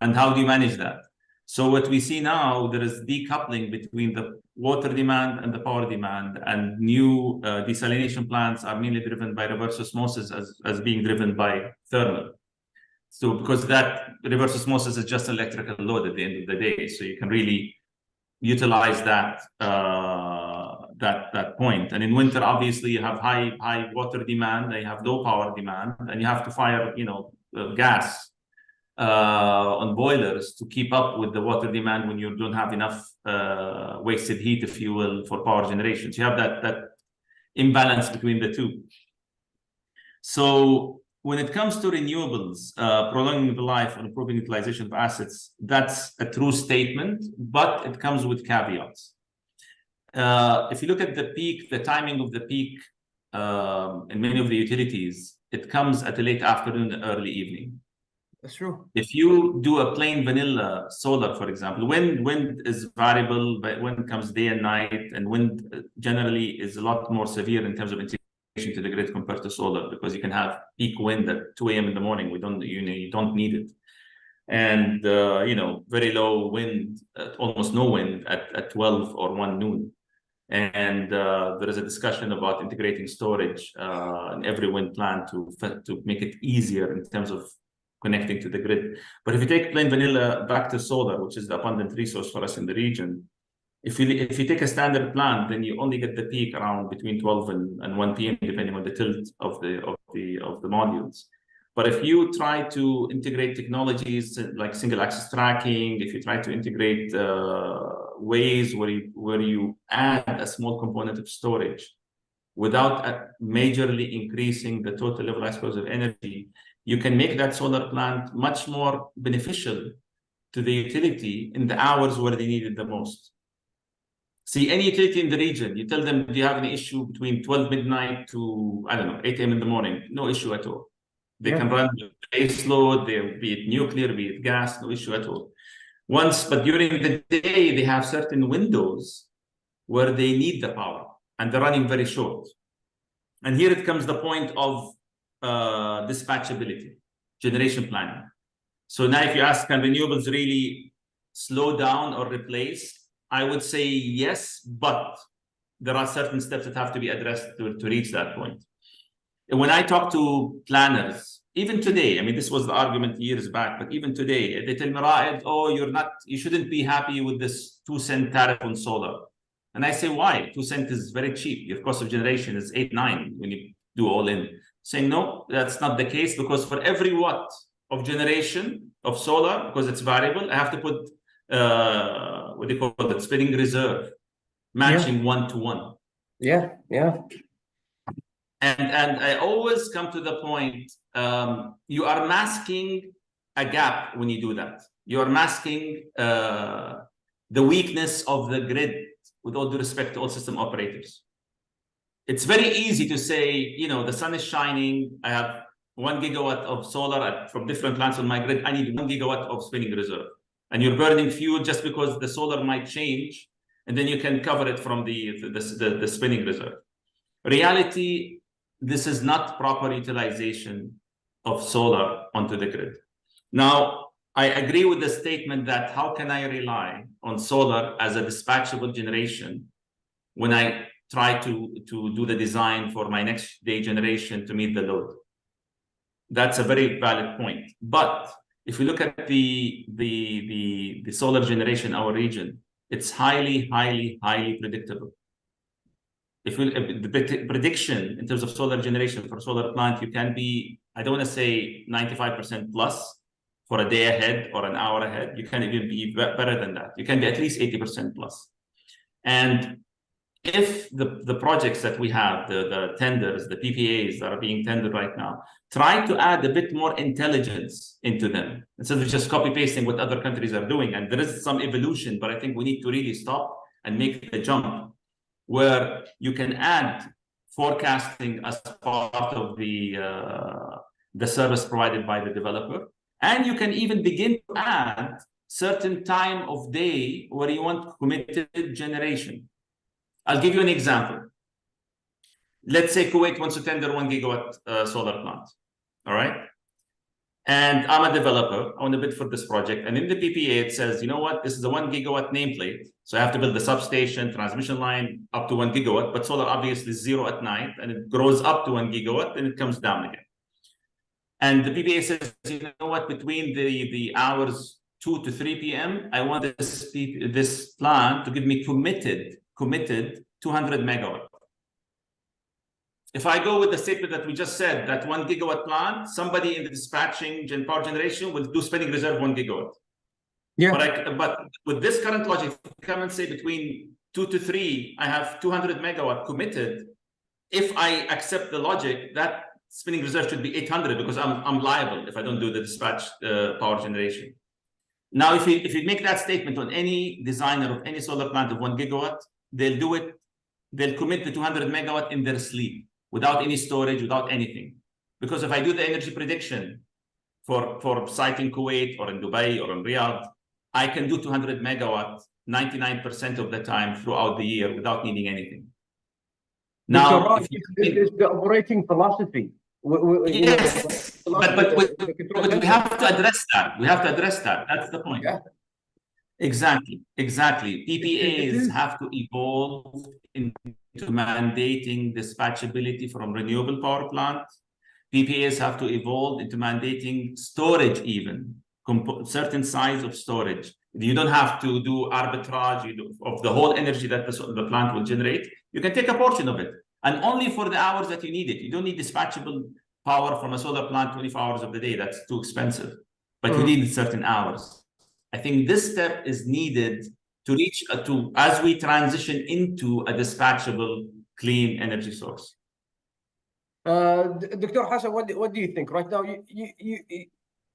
And how do you manage that? So what we see now, there is decoupling between the water demand and the power demand, and new desalination plants are mainly driven by reverse osmosis as being driven by thermal. So because that reverse osmosis is just electrical load at the end of the day, so you can really utilize that that point. And in winter, obviously, you have high water demand, and you have low power demand, and you have to fire, you know, gas on boilers to keep up with the water demand when you don't have enough wasted heat, if you will, for power generation. So you have that imbalance between the two. So when it comes to renewables, prolonging the life and improving utilization of assets, that's a true statement, but it comes with caveats. If you look at the peak, the timing of the peak in many of the utilities, it comes at a late afternoon, early evening. That's true. If you do a plain vanilla solar, for example, wind is variable, but wind comes day and night, and wind generally is a lot more severe in terms of integration to the grid compared to solar, because you can have peak wind at 2 a.m. in the morning. You don't need it. And you know, very low wind, almost no wind at 12 or 1 noon. And there is a discussion about integrating storage in every wind plant to make it easier in terms of connecting to the grid. But if you take plain vanilla back to solar, which is the abundant resource for us in the region, if you take a standard plant, then you only get the peak around between 12 and 1 p.m. depending on the tilt of the modules. But if you try to integrate technologies like single axis tracking, if you try to integrate ways where you add a small component of storage without majorly increasing the total levelized cost of energy, you can make that solar plant much more beneficial to the utility in the hours where they need it the most. See, any utility in the region, you tell them, do you have any issue between 12 midnight to, I don't know, 8 a.m. in the morning? No issue at all. They can run the base load, be it nuclear, be it gas, no issue at all. But during the day, they have certain windows where they need the power, and they're running very short. And here it comes the point of dispatchability, generation planning. So now if you ask, can renewables really slow down or replace? I would say yes, but there are certain steps that have to be addressed to reach that point. And when I talk to planners, even today, I mean, this was the argument years back, but even today, they tell me, Raed, oh, you shouldn't be happy with this 2-cent tariff on solar. And I say, why? 2 cents is very cheap. Your cost of generation is 8, 9 when you do all in. Saying, no, that's not the case, because for every watt of generation of solar, because it's variable, I have to put, what do you call it, spinning reserve, matching 1-to-1. Yeah. And I always come to the point, you are masking a gap when you do that. You are masking the weakness of the grid, with all due respect to all system operators. It's very easy to say, you know, the sun is shining, I have 1 gigawatt of solar from different plants on my grid, I need 1 gigawatt of spinning reserve. And you're burning fuel just because the solar might change, and then you can cover it from the spinning reserve. Reality, this is not proper utilization of solar onto the grid. Now, I agree with the statement that how can I rely on solar as a dispatchable generation when I try to do the design for my next day generation to meet the load? That's a very valid point. But if we look at the solar generation in our region, it's highly predictable. if the prediction in terms of solar generation for a solar plant, you can be, I don't want to say 95% plus for a day ahead or an hour ahead. You can even be better than that. You can be at least 80% plus. And if the projects that we have, the tenders, the PPAs that are being tendered right now, try to add a bit more intelligence into them instead of just copy pasting what other countries are doing. And there is some evolution, but I think we need to really stop and make the jump where you can add forecasting as part of the service provided by the developer. And you can even begin to add certain time of day where you want committed generation. I'll give you an example. Let's say Kuwait wants to tender 1 gigawatt solar plant, all right? And I'm a developer, I want to bid for this project. And in the PPA, it says, you know what, this is a 1 gigawatt nameplate. So I have to build the substation, transmission line up to 1 gigawatt, but solar obviously is 0 at night, and it grows up to 1 gigawatt, and it comes down again. And the PPA says, you know what, between the hours 2 to 3 p.m., I want this plant to give me committed 200 megawatt. If I go with the statement that we just said, that 1 gigawatt plant, somebody in the dispatching power generation will do spinning reserve 1 gigawatt. Yeah. But with this current logic, come and say between 2 to 3, I have 200 megawatt committed. If I accept the logic, that spinning reserve should be 800 because I'm liable if I don't do the dispatch power generation. Now, if you make that statement on any designer of any solar plant of 1 gigawatt, they'll do it. They'll commit the 200 megawatt in their sleep without any storage, without anything. Because if I do the energy prediction for site in Kuwait or in Dubai or in Riyadh, I can do 200 megawatt 99% of the time throughout the year without needing anything. Now, it's the operating philosophy. Yes, but we have to address that. We have to address that. That's the point. Yeah. Exactly. PPAs have to evolve into mandating dispatchability from renewable power plants. PPAs have to evolve into mandating storage, even certain size of storage. You don't have to do arbitrage of the whole energy that the plant will generate. You can take a portion of it, and only for the hours that you need it. You don't need dispatchable power from a solar plant 24 hours of the day. That's too expensive. But you need certain hours. I think this step is needed to reach as we transition into a dispatchable clean energy source. Dr. Hassan, what do you think right now?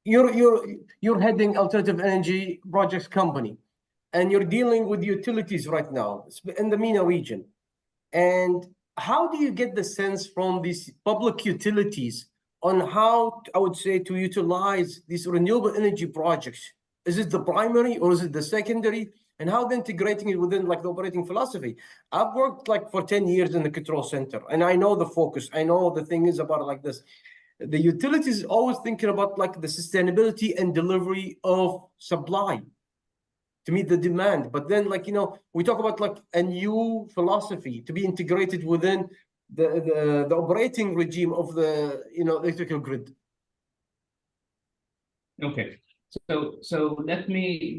You're heading alternative energy projects company, and you're dealing with utilities right now in the MENA region. And how do you get the sense from these public utilities on how, I would say, to utilize these renewable energy projects? Is it the primary or is it the secondary? And how they're integrating it within like the operating philosophy? I've worked like for 10 years in the control center, and I know the focus. I know the thing is about like this. The utilities is always thinking about like the sustainability and delivery of supply to meet the demand. But then, like, you know, we talk about like a new philosophy to be integrated within the operating regime of the, you know, electrical grid. Okay. So let me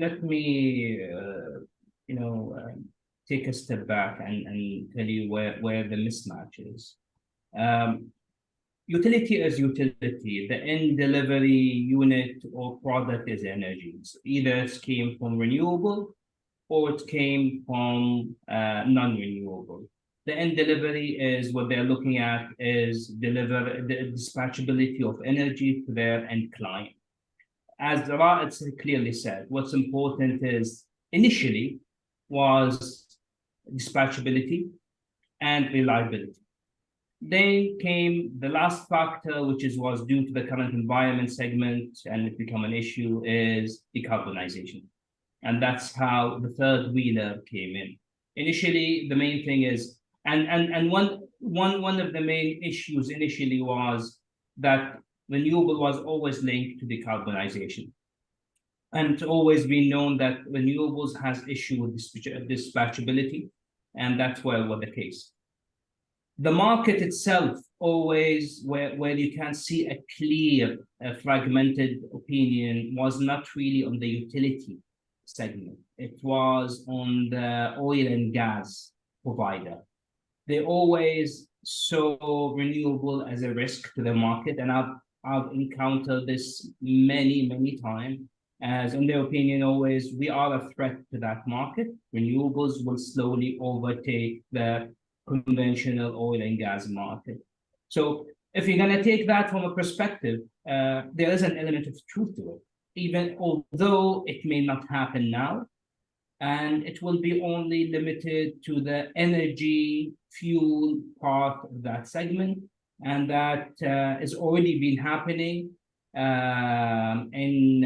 take a step back and tell you where the mismatch is. Utility is utility. The end delivery unit or product is energy. So either it came from renewable or it came from non-renewable. The end delivery is what they're looking at is deliver the dispatchability of energy to their end client. As Raed clearly said, what's important is initially was dispatchability and reliability. Then came the last factor, which was due to the current environment segment, and it became an issue, is decarbonization. And that's how the third wheeler came in. Initially, the main thing is, and one of the main issues initially was that renewable was always linked to decarbonization. And it's always been known that renewables has issue with dispatchability, and that's where was the case. The market itself always, where you can see a clear, fragmented opinion, was not really on the utility segment. It was on the oil and gas provider. they always saw renewable as a risk to the market, and I've encountered this many times. As in their opinion, always we are a threat to that market. Renewables will slowly overtake the conventional oil and gas market. So if you're going to take that from a perspective, there is an element of truth to it, even although it may not happen now, and it will be only limited to the energy fuel part of that segment, and that has already been happening in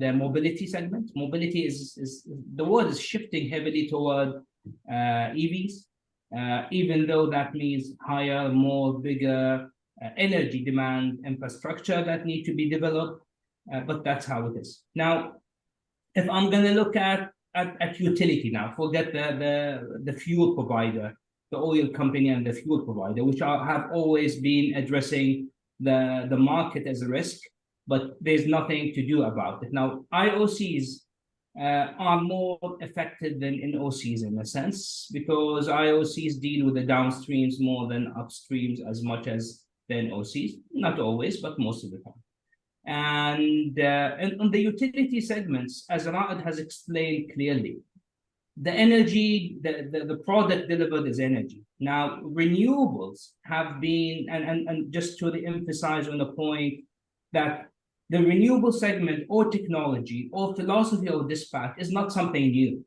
the mobility segment. Mobility is the world is shifting heavily toward EVs, even though that means higher, more, bigger energy demand infrastructure that need to be developed, but that's how it is. Now, if I'm going to look at utility now, forget the fuel provider, the oil company and the fuel provider, which have always been addressing the market as a risk, but there's nothing to do about it. Now, IOCs are more affected than NOCs in a sense, because IOCs deal with the downstreams more than upstreams as much as the NOCs, not always, but most of the time. And on the utility segments, as Raed has explained clearly, the energy, the product delivered is energy. Now, renewables have been, and just to emphasize on the point that the renewable segment or technology or philosophy of dispatch is not something new.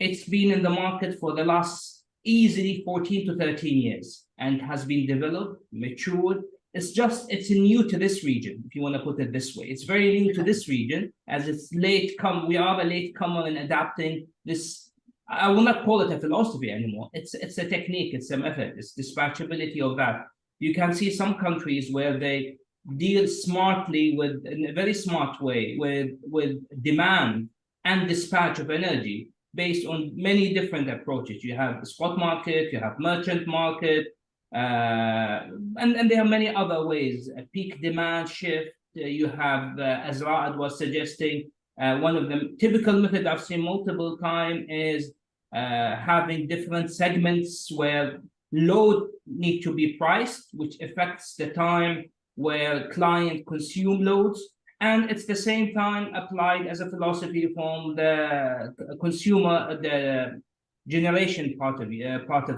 It's been in the market for the last easily 14 to 13 years and has been developed, matured. It's new to this region, if you want to put it this way. It's very new to this region, as it's we are a late comer in adapting this. I will not call it a philosophy anymore. It's a technique, it's a method, it's dispatchability of that. You can see some countries where they deal smartly in a very smart way with demand and dispatch of energy based on many different approaches. You have the spot market, you have merchant market, and there are many other ways. A peak demand shift, you have, as Raed was suggesting, one of the typical methods I've seen multiple times is having different segments where load need to be priced, which affects the time where client consume loads, and it's the same time applied as a philosophy from the consumer, the generation part of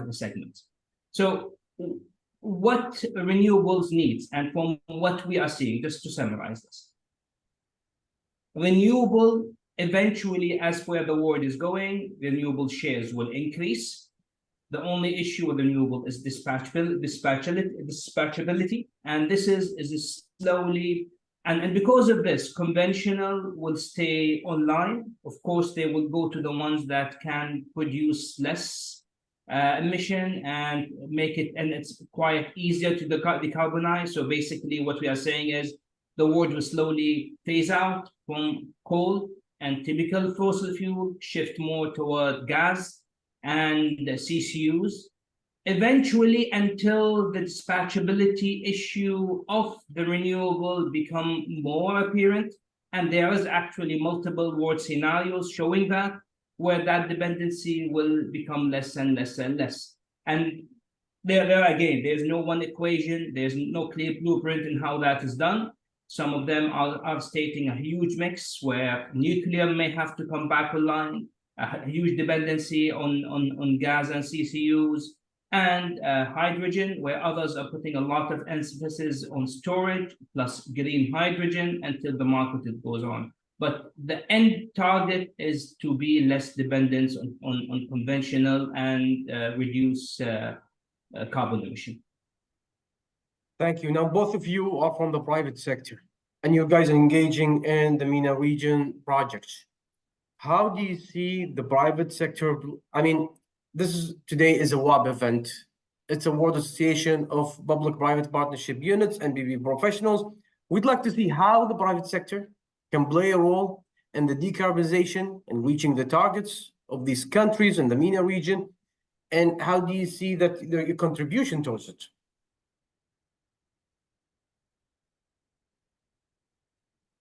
the segment. So what renewables needs, and from what we are seeing, just to summarize this, renewable eventually, as where the world is going, renewable shares will increase. The only issue with renewable is dispatchability, and this is slowly, and because of this, conventional will stay online. Of course, they will go to the ones that can produce less emission and make it, and it's quite easier to decarbonize. So basically, what we are saying is the world will slowly phase out from coal and typical fossil fuel, shift more toward gas and CCUs, eventually until the dispatchability issue of the renewable become more apparent. And there is actually multiple world scenarios showing that, where that dependency will become less and less and less. And there again, there's no one equation, there's no clear blueprint in how that is done. Some of them are stating a huge mix where nuclear may have to come back online, a huge dependency on gas and CCUs, and hydrogen, where others are putting a lot of emphasis on storage plus green hydrogen until the market goes on. But the end target is to be less dependent on conventional and reduce carbon emission. Thank you. Now, both of you are from the private sector, and you guys are engaging in the MENA region projects. How do you see the private sector? I mean, today is a WAPPP event. It's a World Association of Public-Private Partnership Units and PPP professionals. We'd like to see how the private sector can play a role in the decarbonization and reaching the targets of these countries in the MENA region. And how do you see that your contribution towards it?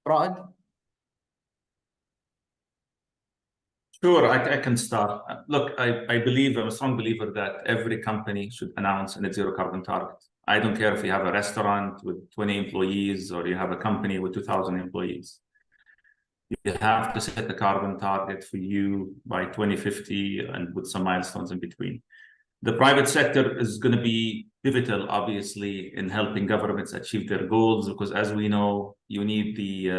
Raed? Sure, I can start. Look, I believe, I'm a strong believer that every company should announce a net zero carbon target. I don't care if you have a restaurant with 20 employees or you have a company with 2,000 employees. You have to set the carbon target for you by 2050 and with some milestones in between. The private sector is going to be pivotal, obviously, in helping governments achieve their goals, because as we know, you need the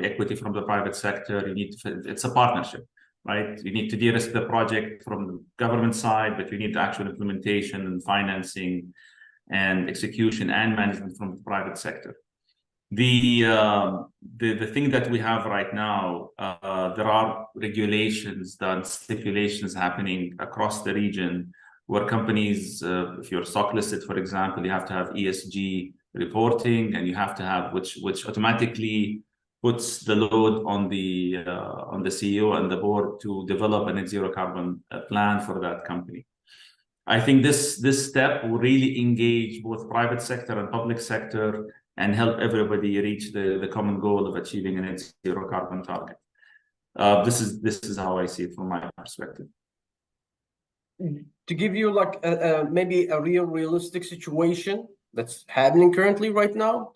equity from the private sector. You need it's a partnership, right? You need to de-risk the project from the government side, but you need the actual implementation and financing and execution and management from the private sector. The thing that we have right now, there are regulations and stipulations happening across the region where companies, if you're stock listed, for example, you have to have ESG reporting, and you have to have which automatically puts the load on the CEO and the board to develop a net zero carbon plan for that company. I think this step will really engage both private sector and public sector and help everybody reach the common goal of achieving a net zero carbon target. This is how I see it from my perspective. To give you like maybe a realistic situation that's happening currently right now,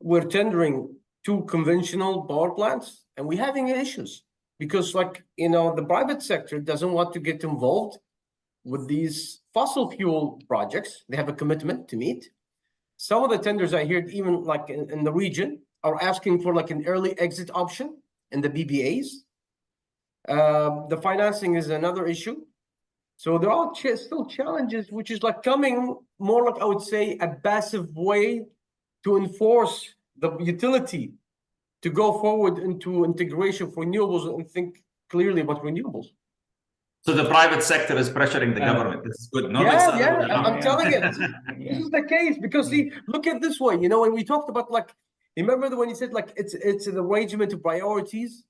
we're tendering 2 conventional power plants and we're having issues because, like, you know, the private sector doesn't want to get involved with these fossil fuel projects. They have a commitment to meet. Some of the tenders I heard, even like in the region, are asking for like an early exit option in the BBAs. The financing is another issue. So there are still challenges, which is like coming more like, I would say, a passive way to enforce the utility to go forward into integration for renewables and think clearly about renewables. So the private sector is pressuring the government. This is good. No, I'm telling it. This is the case because see, look at this way. You know, when we talked about like, remember when you said like it's an arrangement of priorities.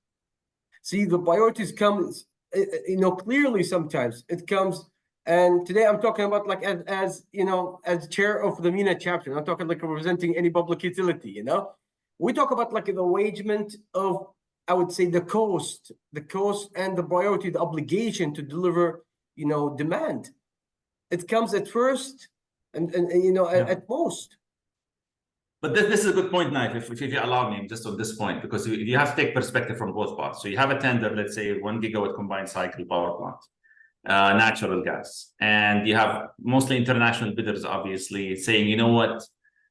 See, the priorities come, you know, clearly sometimes it comes. And today I'm talking about like as you know, as chair of the MENA chapter. I'm not talking like representing any public utility. You know, we talk about like the arrangement of, I would say, the cost and the priority, the obligation to deliver, you know, demand. It comes at first and you know, at most. But this is a good point, Naif, if you allow me, just on this point, because you have to take perspective from both parts. So you have a tender, let's say 1 gigawatt combined cycle power plant, natural gas, and you have mostly international bidders, obviously, saying, you know what,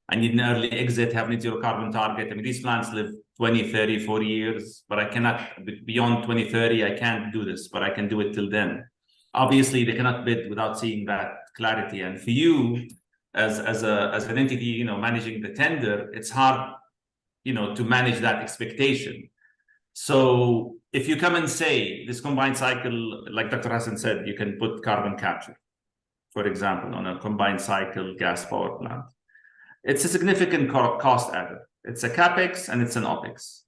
I need an early exit, have net zero carbon target. I mean, these plants live 20, 30, 40 years, but I cannot, beyond 2030, I can't do this, but I can do it till then. Obviously, they cannot bid without seeing that clarity. And for you, as an entity, you know, managing the tender, it's hard, you know, to manage that expectation. So if you come and say this combined cycle, like Dr. Hassan said, you can put carbon capture, for example, on a combined cycle gas power plant. It's a significant cost adder. It's a CapEx and it's an OpEx.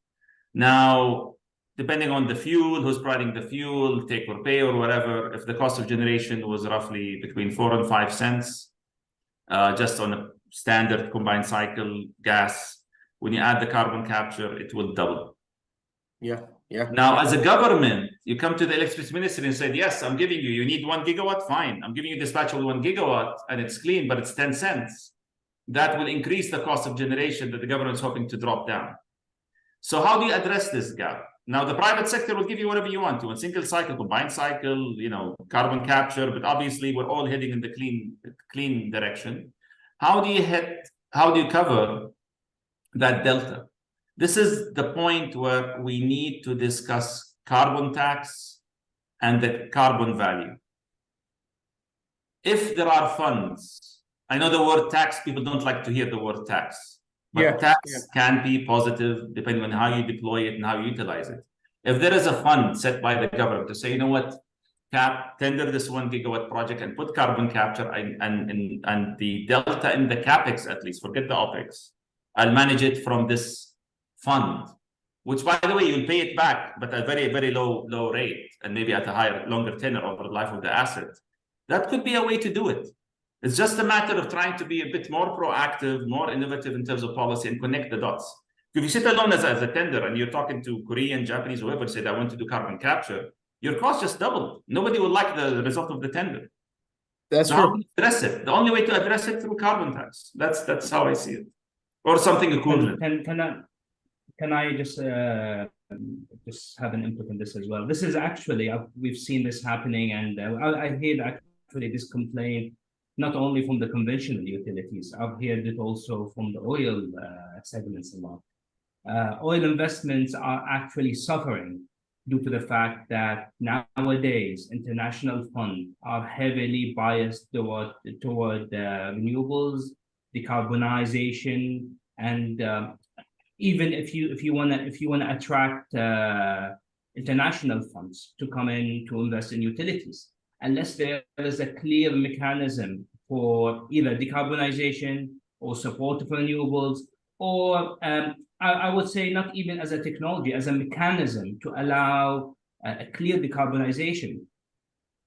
Now, depending on the fuel, who's providing the fuel, take or pay or whatever, if the cost of generation was roughly between 4 and 5 cents, just on a standard combined cycle gas, when you add the carbon capture, it will double. Yeah. Now, as a government, you come to the electricity ministry and say, yes, I'm giving you, you need 1 gigawatt, fine. I'm giving you dispatchable 1 gigawatt and it's clean, but it's 10 cents. That will increase the cost of generation that the government is hoping to drop down. So how do you address this gap? Now, the private sector will give you whatever you want to, a single cycle, combined cycle, you know, carbon capture, but obviously we're all heading in the clean direction. How do you cover that delta? This is the point where we need to discuss carbon tax and the carbon value. If there are funds, I know the word tax, people don't like to hear the word tax, but tax can be positive depending on how you deploy it and how you utilize it. If there is a fund set by the government to say, you know what, tender this 1 gigawatt project and put carbon capture and the delta in the CapEx, at least, forget the OpEx, I'll manage it from this fund, which, by the way, you'll pay it back, but at a very, very low rate and maybe at a higher, longer tenor over the life of the asset. That could be a way to do it. It's just a matter of trying to be a bit more proactive, more innovative in terms of policy and connect the dots. If you sit alone as a tender and you're talking to Korean, Japanese, whoever said, I want to do carbon capture, your cost just doubled. Nobody will like the result of the tender. That's So how true. do you address it? The only way to address it through carbon tax. That's how I see it, or something equivalent. Can I just have an input on this as well? This is actually we've seen this happening, and I hear actually this complaint not only from the conventional utilities. I've heard it also from the oil segments a lot. Oil investments are actually suffering due to the fact that nowadays international funds are heavily biased toward renewables, decarbonization, and even if you want to attract international funds to come in to invest in utilities, unless there is a clear mechanism for either decarbonization or support for renewables, or I would say not even as a technology, as a mechanism to allow a clear decarbonization,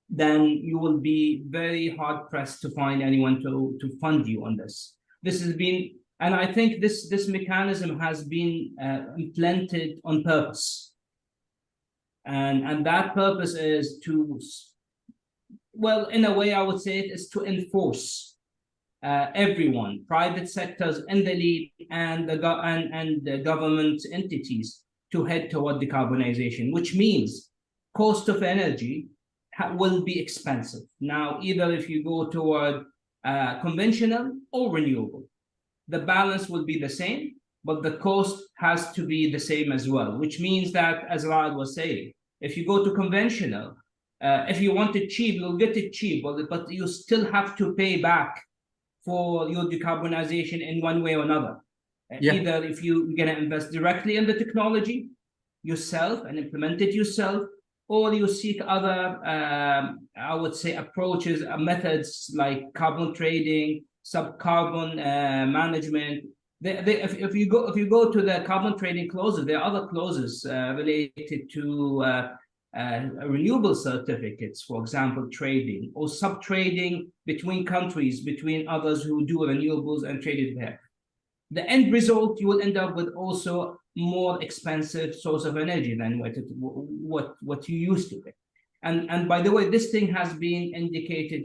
then you will be very hard pressed to find anyone to fund you on this. This has been, and I think this mechanism has been implemented on purpose, and that purpose is to, well, in a way, I would say it is to enforce everyone, private sectors in the lead, and the government entities to head toward decarbonization, which means cost of energy will be expensive. Now, either if you go toward conventional or renewable, the balance will be the same, but the cost has to be the same as well, which means that, as Raed was saying, if you go to conventional, if you want it cheap, you'll get it cheap, but you still have to pay back for your decarbonization in one way or another. Yeah. Either if you're going to invest directly in the technology yourself and implement it yourself, or you seek other, I would say, approaches, methods like carbon trading, sub-carbon management. If you go to the carbon trading clauses, there are other clauses related to renewable certificates, for example, trading or sub-trading between countries, between others who do renewables and trade it there. The end result, you will end up with also more expensive source of energy than what you used to pay. And by the way, this thing has been indicated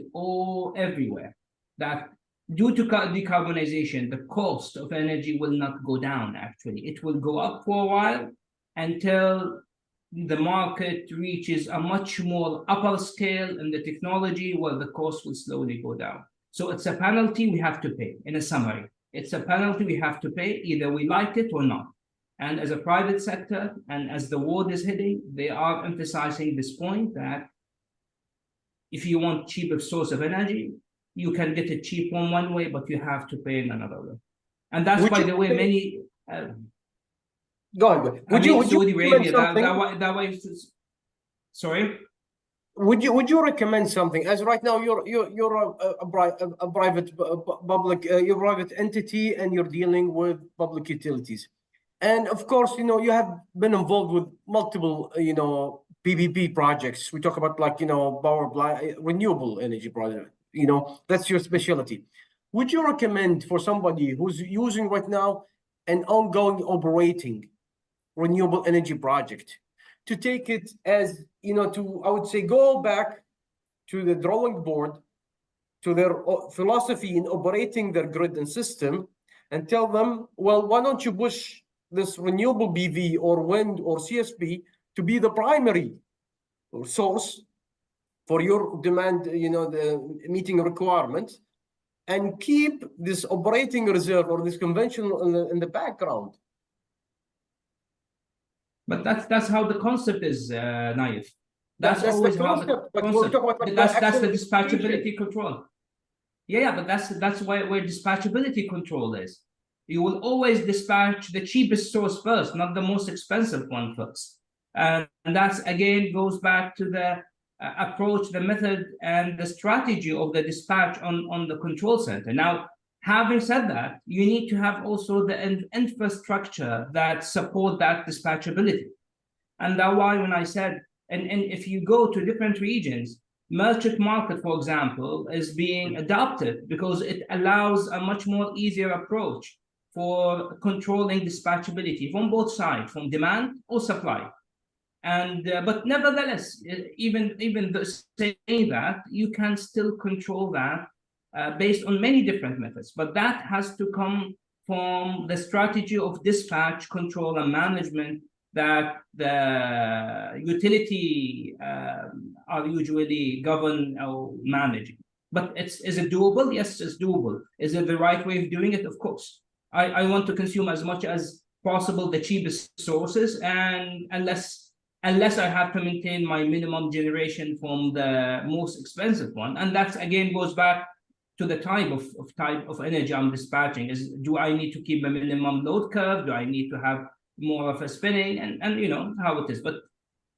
everywhere, that due to decarbonization, the cost of energy will not go down. Actually, it will go up for a while until the market reaches a much more upper scale in the technology where the cost will slowly go down. So it's a penalty we have to pay. In a summary, it's a penalty we have to pay, either we like it or not. And as a private sector, and as the world is heading, they are emphasizing this point that if you want cheaper source of energy, you can get it cheap on one way, but you have to pay in another way. And that's, by the way, many. Go ahead. Would you Arabia, that way. Sorry. Would you recommend something? As right now, you're a private public, you're a private entity, and you're dealing with public utilities, and of course, you have been involved with multiple, PPP projects. We talk about power plant, renewable energy project. That's your specialty. Would you recommend for somebody who's using right now an ongoing operating renewable energy project to take it as, I would say, go back to the drawing board, to their philosophy in operating their grid and system, and tell them, well, why don't you push this renewable PV or wind or CSP to be the primary source for your demand, the meeting requirements, and keep this operating reserve or this conventional in the background. But that's how the concept is, Nayef. That's always the concept, how the but concept. we talk about That's the dispatchability control. Yeah, but that's where dispatchability control is. You will always dispatch the cheapest source first, not the most expensive one first. And that's, again, goes back to the approach, the method, and the strategy of the dispatch on the control center. Now, having said that, you need to have also the infrastructure that support that dispatchability. And that's why when I said, and if you go to different regions, merchant market, for example, is being adopted because it allows a much more easier approach for controlling dispatchability from both sides, from demand or supply. And but nevertheless, even though saying that, you can still control that based on many different methods. But that has to come from the strategy of dispatch, control, and management that the utility are usually govern or managing. But is it doable? Yes, it's doable. Is it the right way of doing it? Of course. I want to consume as much as possible the cheapest sources, and unless I have to maintain my minimum generation from the most expensive one. And that again goes back to the type of energy I'm dispatching. Do I need to keep a minimum load curve? Do I need to have more of a spinning? And you know how it is. But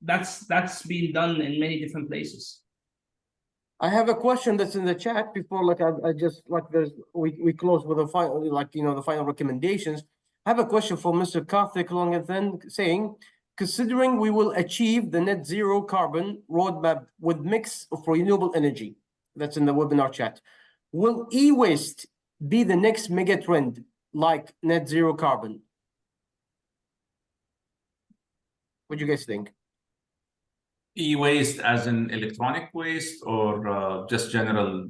that's been done in many different places. I have a question that's in the chat before, like I just like we close with the final, like the final recommendations. I have a question for Mr. Karthik Longathan saying, considering we will achieve the net zero carbon roadmap with mix of renewable energy, that's in the webinar chat, will e-waste be the next mega trend like net zero carbon? What do you guys think? E-waste as in electronic waste or just general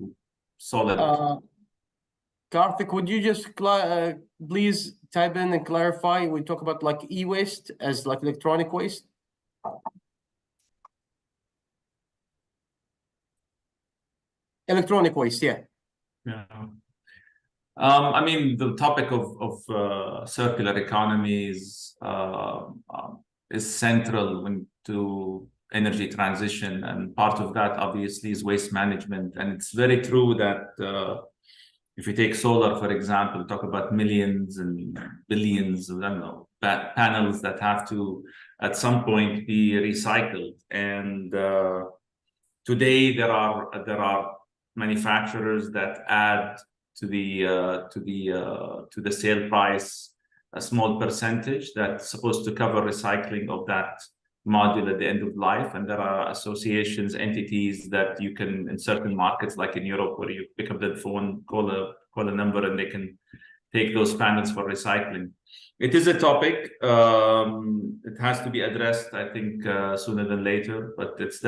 solid? Karthik, would you just please type in and clarify? We talk about like e-waste as like electronic waste. Electronic waste, yeah. Yeah. I mean, the topic of circular economies is central to energy transition, and part of that obviously is waste management. And it's very true that if you take solar, for example, talk about millions and billions of, I don't know, panels that have to at some point be recycled. And today there are manufacturers that add to the sale price a small percentage that's supposed to cover recycling of that module at the end of life. And there are associations, entities that you can, in certain markets like in Europe, where you pick up the phone, call a number, and they can take those panels for recycling. It is a topic. It has to be addressed, I think, sooner than later, but it's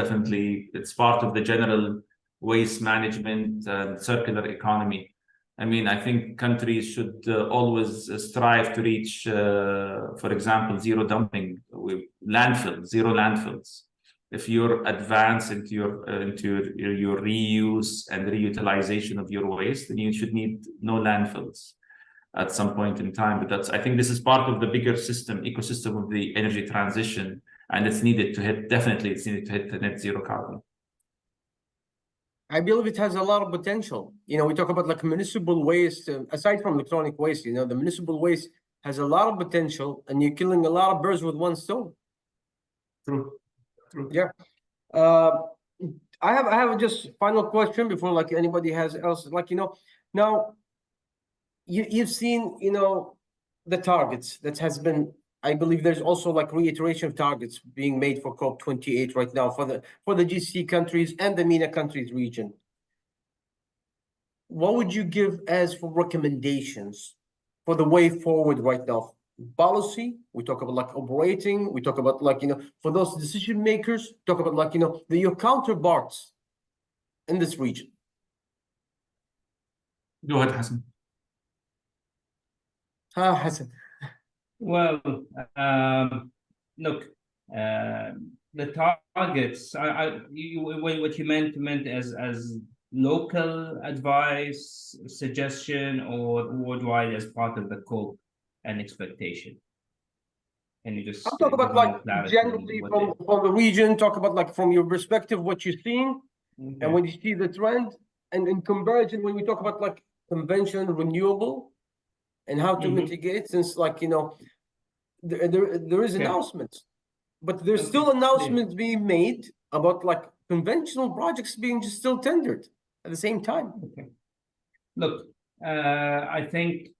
part of the general waste management and circular economy. I mean, I think countries should always strive to reach, for example, zero dumping with zero landfills. If you're advanced into your reuse and reutilization of your waste, then you should need no landfills at some point in time. But I think this is part of the bigger ecosystem of the energy transition, and it's needed to hit the net zero carbon. I believe it has a lot of potential. We talk about like municipal waste, aside from electronic waste, the municipal waste has a lot of potential, and you're killing a lot of birds with one stone. True. Yeah. I have just final question before like anybody has else, like, now you've seen, the targets that has been, I believe there's also like reiteration of targets being made for COP28 right now for the GCC countries and the MENA countries region. What would you give as for recommendations for the way forward right now? Policy, we talk about like operating, we talk about like, for those decision makers, talk about like, your counterparts in this region. Go ahead, Hassan. Hassan. Well, look, the targets. What you meant as local advice, suggestion, or worldwide as part of the COP and expectation. Can you just I'll talk about like generally from the region? Talk about like from your perspective what you're seeing, okay. And when you see the trend, and in comparison when we talk about like conventional renewable and how to mitigate, since like there is announcements, but there's still announcements being made about like conventional projects being just still tendered at the same time. Okay. Look, I think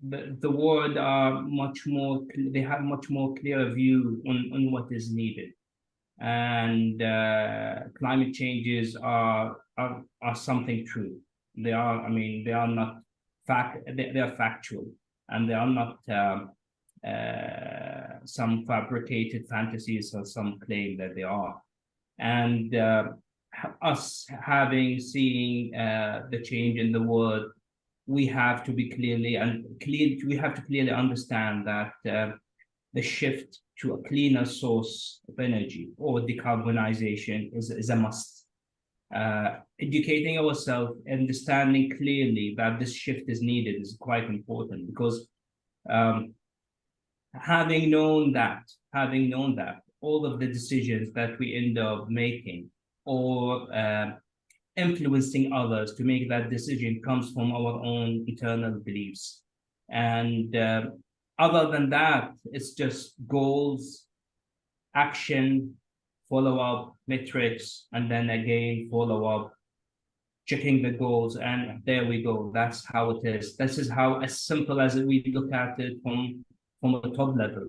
the world are much more. They have much more clear view on what is needed, and climate changes are something true. They are. I mean, they are not they are factual, and they are not some fabricated fantasies or some claim that they are. And us seeing the change in the world, we have to be clearly understand that the shift to a cleaner source of energy or decarbonization is a must. Educating ourselves, understanding clearly that this shift is needed is quite important, because having known that all of the decisions that we end up making or influencing others to make that decision comes from our own internal beliefs. And other than that, it's just goals, action, follow-up, metrics, and then again, follow-up, checking the goals, and there we go. That's how it is. This is how, as simple as we look at it from a top level,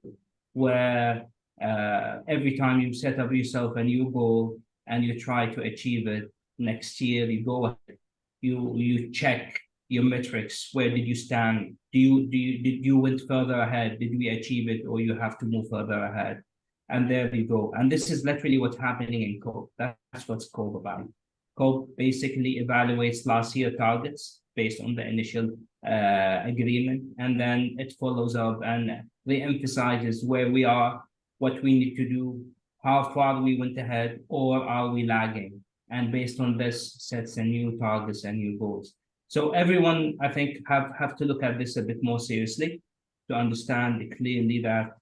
where every time you set up yourself a new goal and you try to achieve it, next year you go ahead, you check your metrics. Where did you stand? Did you went further ahead? Did we achieve it, or you have to move further ahead? And there you go. And this is literally what's happening in COPE. That's what's COPE about. COPE basically evaluates last year targets based on the initial agreement, and then it follows up and re-emphasizes where we are, what we need to do, how far we went ahead, or are we lagging? And based on this, sets a new targets and new goals. So everyone, I think, have to look at this a bit more seriously to understand clearly that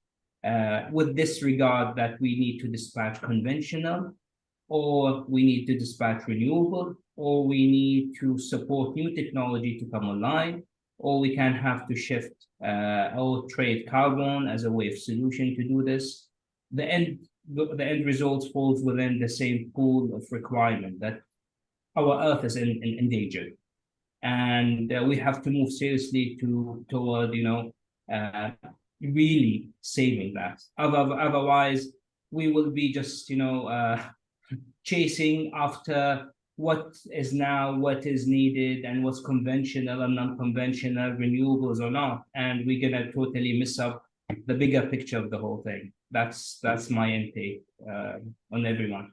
with this regard, that we need to dispatch conventional, or we need to dispatch renewable, or we need to support new technology to come online, or we can have to shift or trade carbon as a way of solution to do this. The end result falls within the same pool of requirement that our Earth is in danger, and we have to move seriously toward really saving that. Otherwise, we will be just chasing after what is needed and what's conventional and non-conventional, renewables or not, and we're gonna totally miss up the bigger picture of the whole thing. That's my intake on everyone.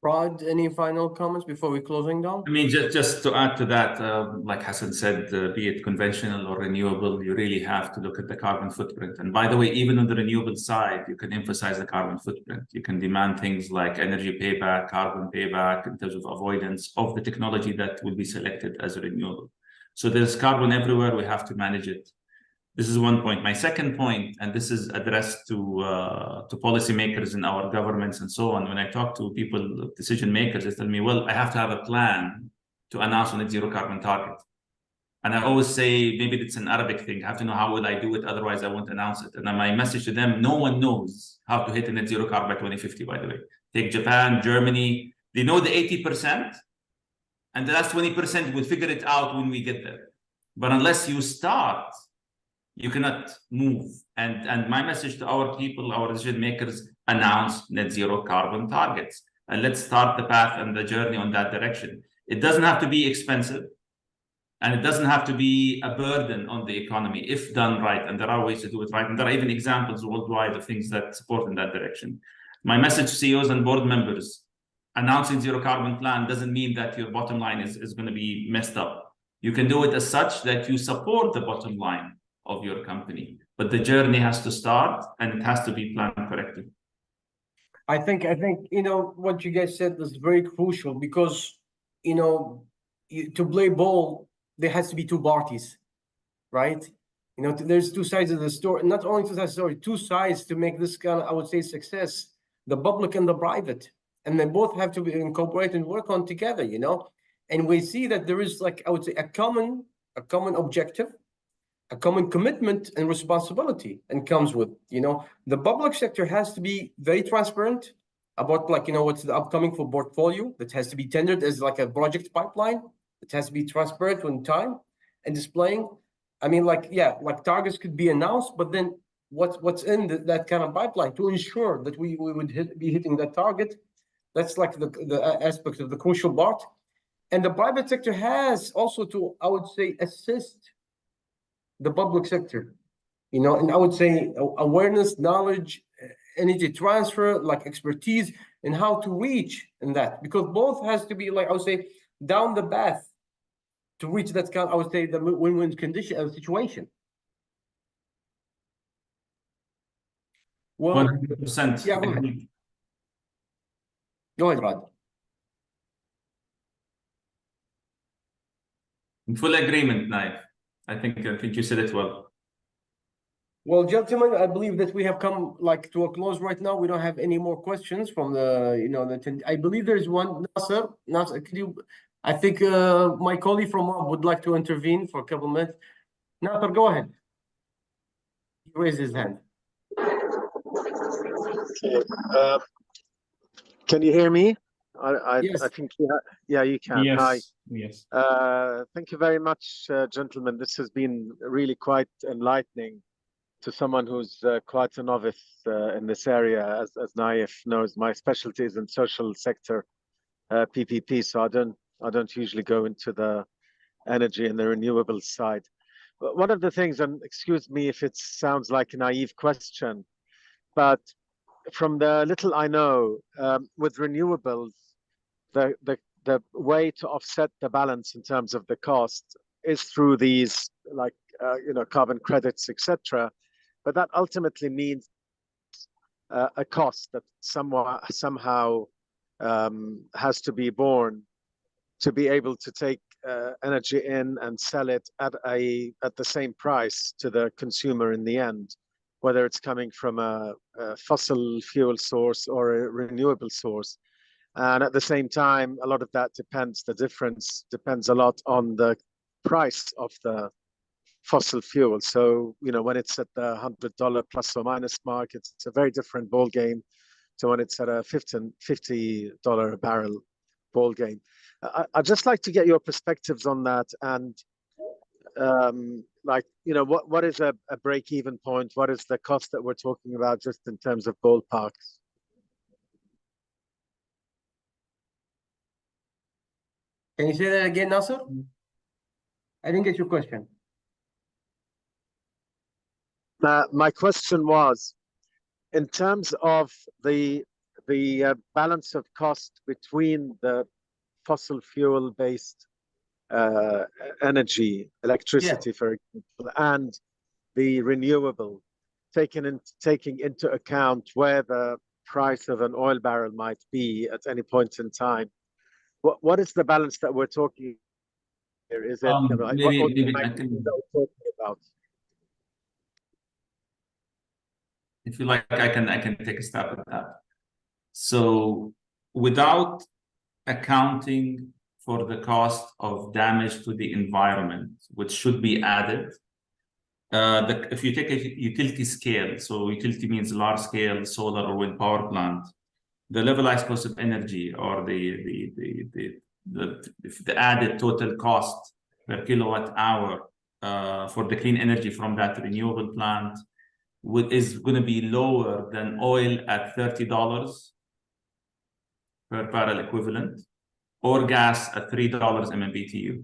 Raed, any final comments before we closing down? I mean, just to add to that, like Hassan said, be it conventional or renewable, you really have to look at the carbon footprint. And by the way, even on the renewable side, you can emphasize the carbon footprint. You can demand things like energy payback, carbon payback in terms of avoidance of the technology that will be selected as a renewable. So there's carbon everywhere. We have to manage it. This is one point. My second point, and this is addressed to policymakers in our governments and so on. When I talk to people, decision makers, they tell me, well, I have to have a plan to announce a net zero carbon target. And I always say, maybe it's an Arabic thing. I have to know how will I do it, otherwise I won't announce it. And then my message to them, no one knows how to hit a net zero carbon by 2050, by the way. Take Japan, Germany, they know the 80%, and the last 20% will figure it out when we get there. But unless you start, you cannot move. And my message to our people, our decision makers, announce net zero carbon targets. And let's start the path and the journey on that direction. It doesn't have to be expensive, and it doesn't have to be a burden on the economy if done right. And there are ways to do it right. And there are even examples worldwide of things that support in that direction. My message to CEOs and board members, announcing zero carbon plan doesn't mean that your bottom line is going to be messed up. You can do it as such that you support the bottom line of your company, but the journey has to start and it has to be planned correctly. I think what you guys said is very crucial, because to play ball, there has to be two parties, right? There's two sides of the story. Not only two sides of the story, two sides to make this kind of, I would say, success: the public and the private, and they both have to be incorporate and work on together. And we see that there is, like, I would say, a common objective, a common commitment and responsibility, and comes with, the public sector has to be very transparent about, like, what's the upcoming for portfolio that has to be tendered as like a project pipeline. It has to be transparent on time and displaying. I mean, like targets could be announced, but then what's in that kind of pipeline to ensure that we would be hitting that target. That's like the aspect of the crucial part. And the private sector has also to, I would say, assist the public sector, you know, and I would say awareness, knowledge, energy transfer, like expertise in how to reach in that, because both has to be, like I would say, down the path to reach that kind, I would say, the win-win condition situation. Well, 100%. yeah, go ahead. Go ahead, Raed. In full agreement, Naif. I think you said it well. Well, gentlemen, I believe that we have come like to a close right now. We don't have any more questions from the, you know, I believe there's one. Nasser, could you? I think my colleague from MOB would like to intervene for a couple minutes. Nasser, go ahead. He raised his hand. Okay. Can you hear me? Yes. I think yeah, you can. Yes. Hi. Yes. Thank you very much, gentlemen. This has been really quite enlightening to someone who's quite a novice in this area. As Naif knows, my specialty is in social sector PPP, so I don't usually go into the energy and the renewables side. But one of the things, and excuse me if it sounds like a naive question, but from the little I know, with renewables, the way to offset the balance in terms of the cost is through these, like you know, carbon credits, etc. But that ultimately means a cost that somehow has to be borne to be able to take energy in and sell it at the same price to the consumer in the end, whether it's coming from a fossil fuel source or a renewable source. And at the same time, a lot of that the difference depends a lot on the price of the fossil fuel. So, you know, when it's at the $100 plus or minus mark, it's a very different ball game to when it's at a $50 a barrel ball game. I'd just like to get your perspectives on that, and like, you know, what is a break-even point? What is the cost that we're talking about, just in terms of ballparks? Can you say that again, Nasser? I didn't get your question. My question was, in terms of the balance of cost between the fossil fuel based energy, electricity, for example, and the renewable, taking into account where the price of an oil barrel might be at any point in time. What is the balance that we're talking here? Is it maybe I can, that we're talking about? if you like, I can take a stab at that. So without accounting for the cost of damage to the environment, which should be added, if you take a utility scale, so utility means large scale solar or wind power plant, the levelized cost of energy, or the added total cost per kilowatt hour for the clean energy from that renewable plant is going to be lower than oil at $30 per barrel equivalent, or gas at $3 MMBTU.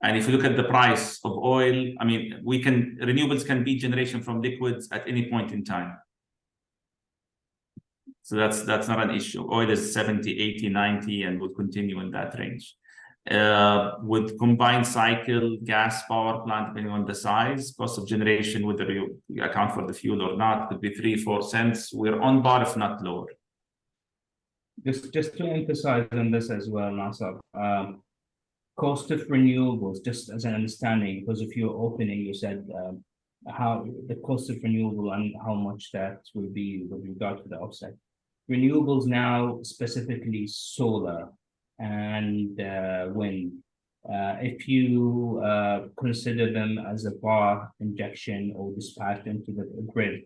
And if you look at the price of oil, I mean, renewables can be generation from liquids at any point in time. So that's not an issue. Oil is 70, 80, 90, and will continue in that range. With combined cycle gas power plant, depending on the size, cost of generation, whether you account for the fuel or not, could be 3-4 cents. We're on par, if not lower. Just to emphasize on this as well, Nasser, cost of renewables, just as an understanding, because of your opening, you said how the cost of renewable and how much that will be with regard to the offset. Renewables now, specifically solar and wind, if you consider them as a bar injection or dispatch into the grid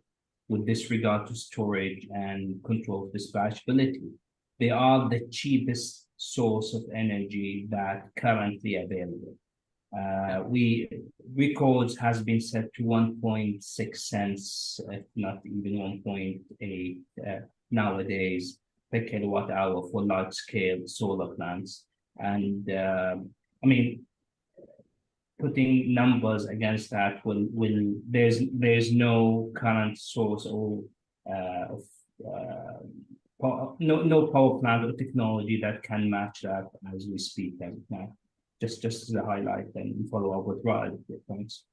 with disregard to storage and control of dispatchability, they are the cheapest source of energy that currently available. Records has been set to 1.6 cents, if not even 1.8 nowadays per kilowatt hour for large scale solar plants. And I mean, putting numbers against that there's no current source or no power plant or technology that can match that as we speak as of now. Just as a highlight and follow up with Raed. Thanks.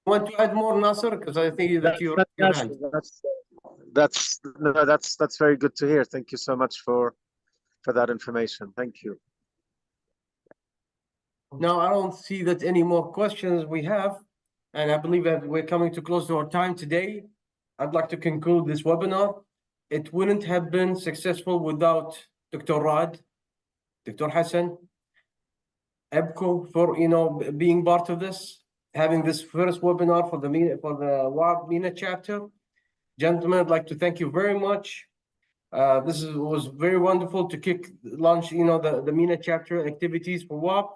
Want to add more, Nasser? Because I think that you're your hand. That's very good to hear. Thank you so much for that information. Thank you. Now, I don't see that any more questions we have, and I believe that we're coming to close to our time today. I'd like to conclude this webinar. It wouldn't have been successful without Dr. Raed, Dr. Hassan, AEPCO for being part of this, having this first webinar for the WAPPP MENA chapter. Gentlemen, I'd like to thank you very much. This was very wonderful to launch the MENA chapter activities for WAPPP.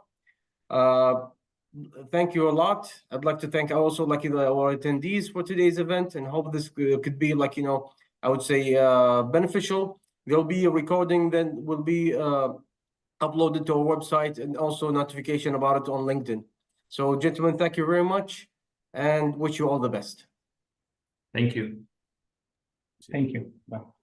Thank you a lot. I'd like to thank also our attendees for today's event, and hope this could be I would say beneficial. There'll be a recording, then will be uploaded to our website, and also notification about it on LinkedIn. So gentlemen, thank you very much, and wish you all the best. Thank you. Thank you. Bye.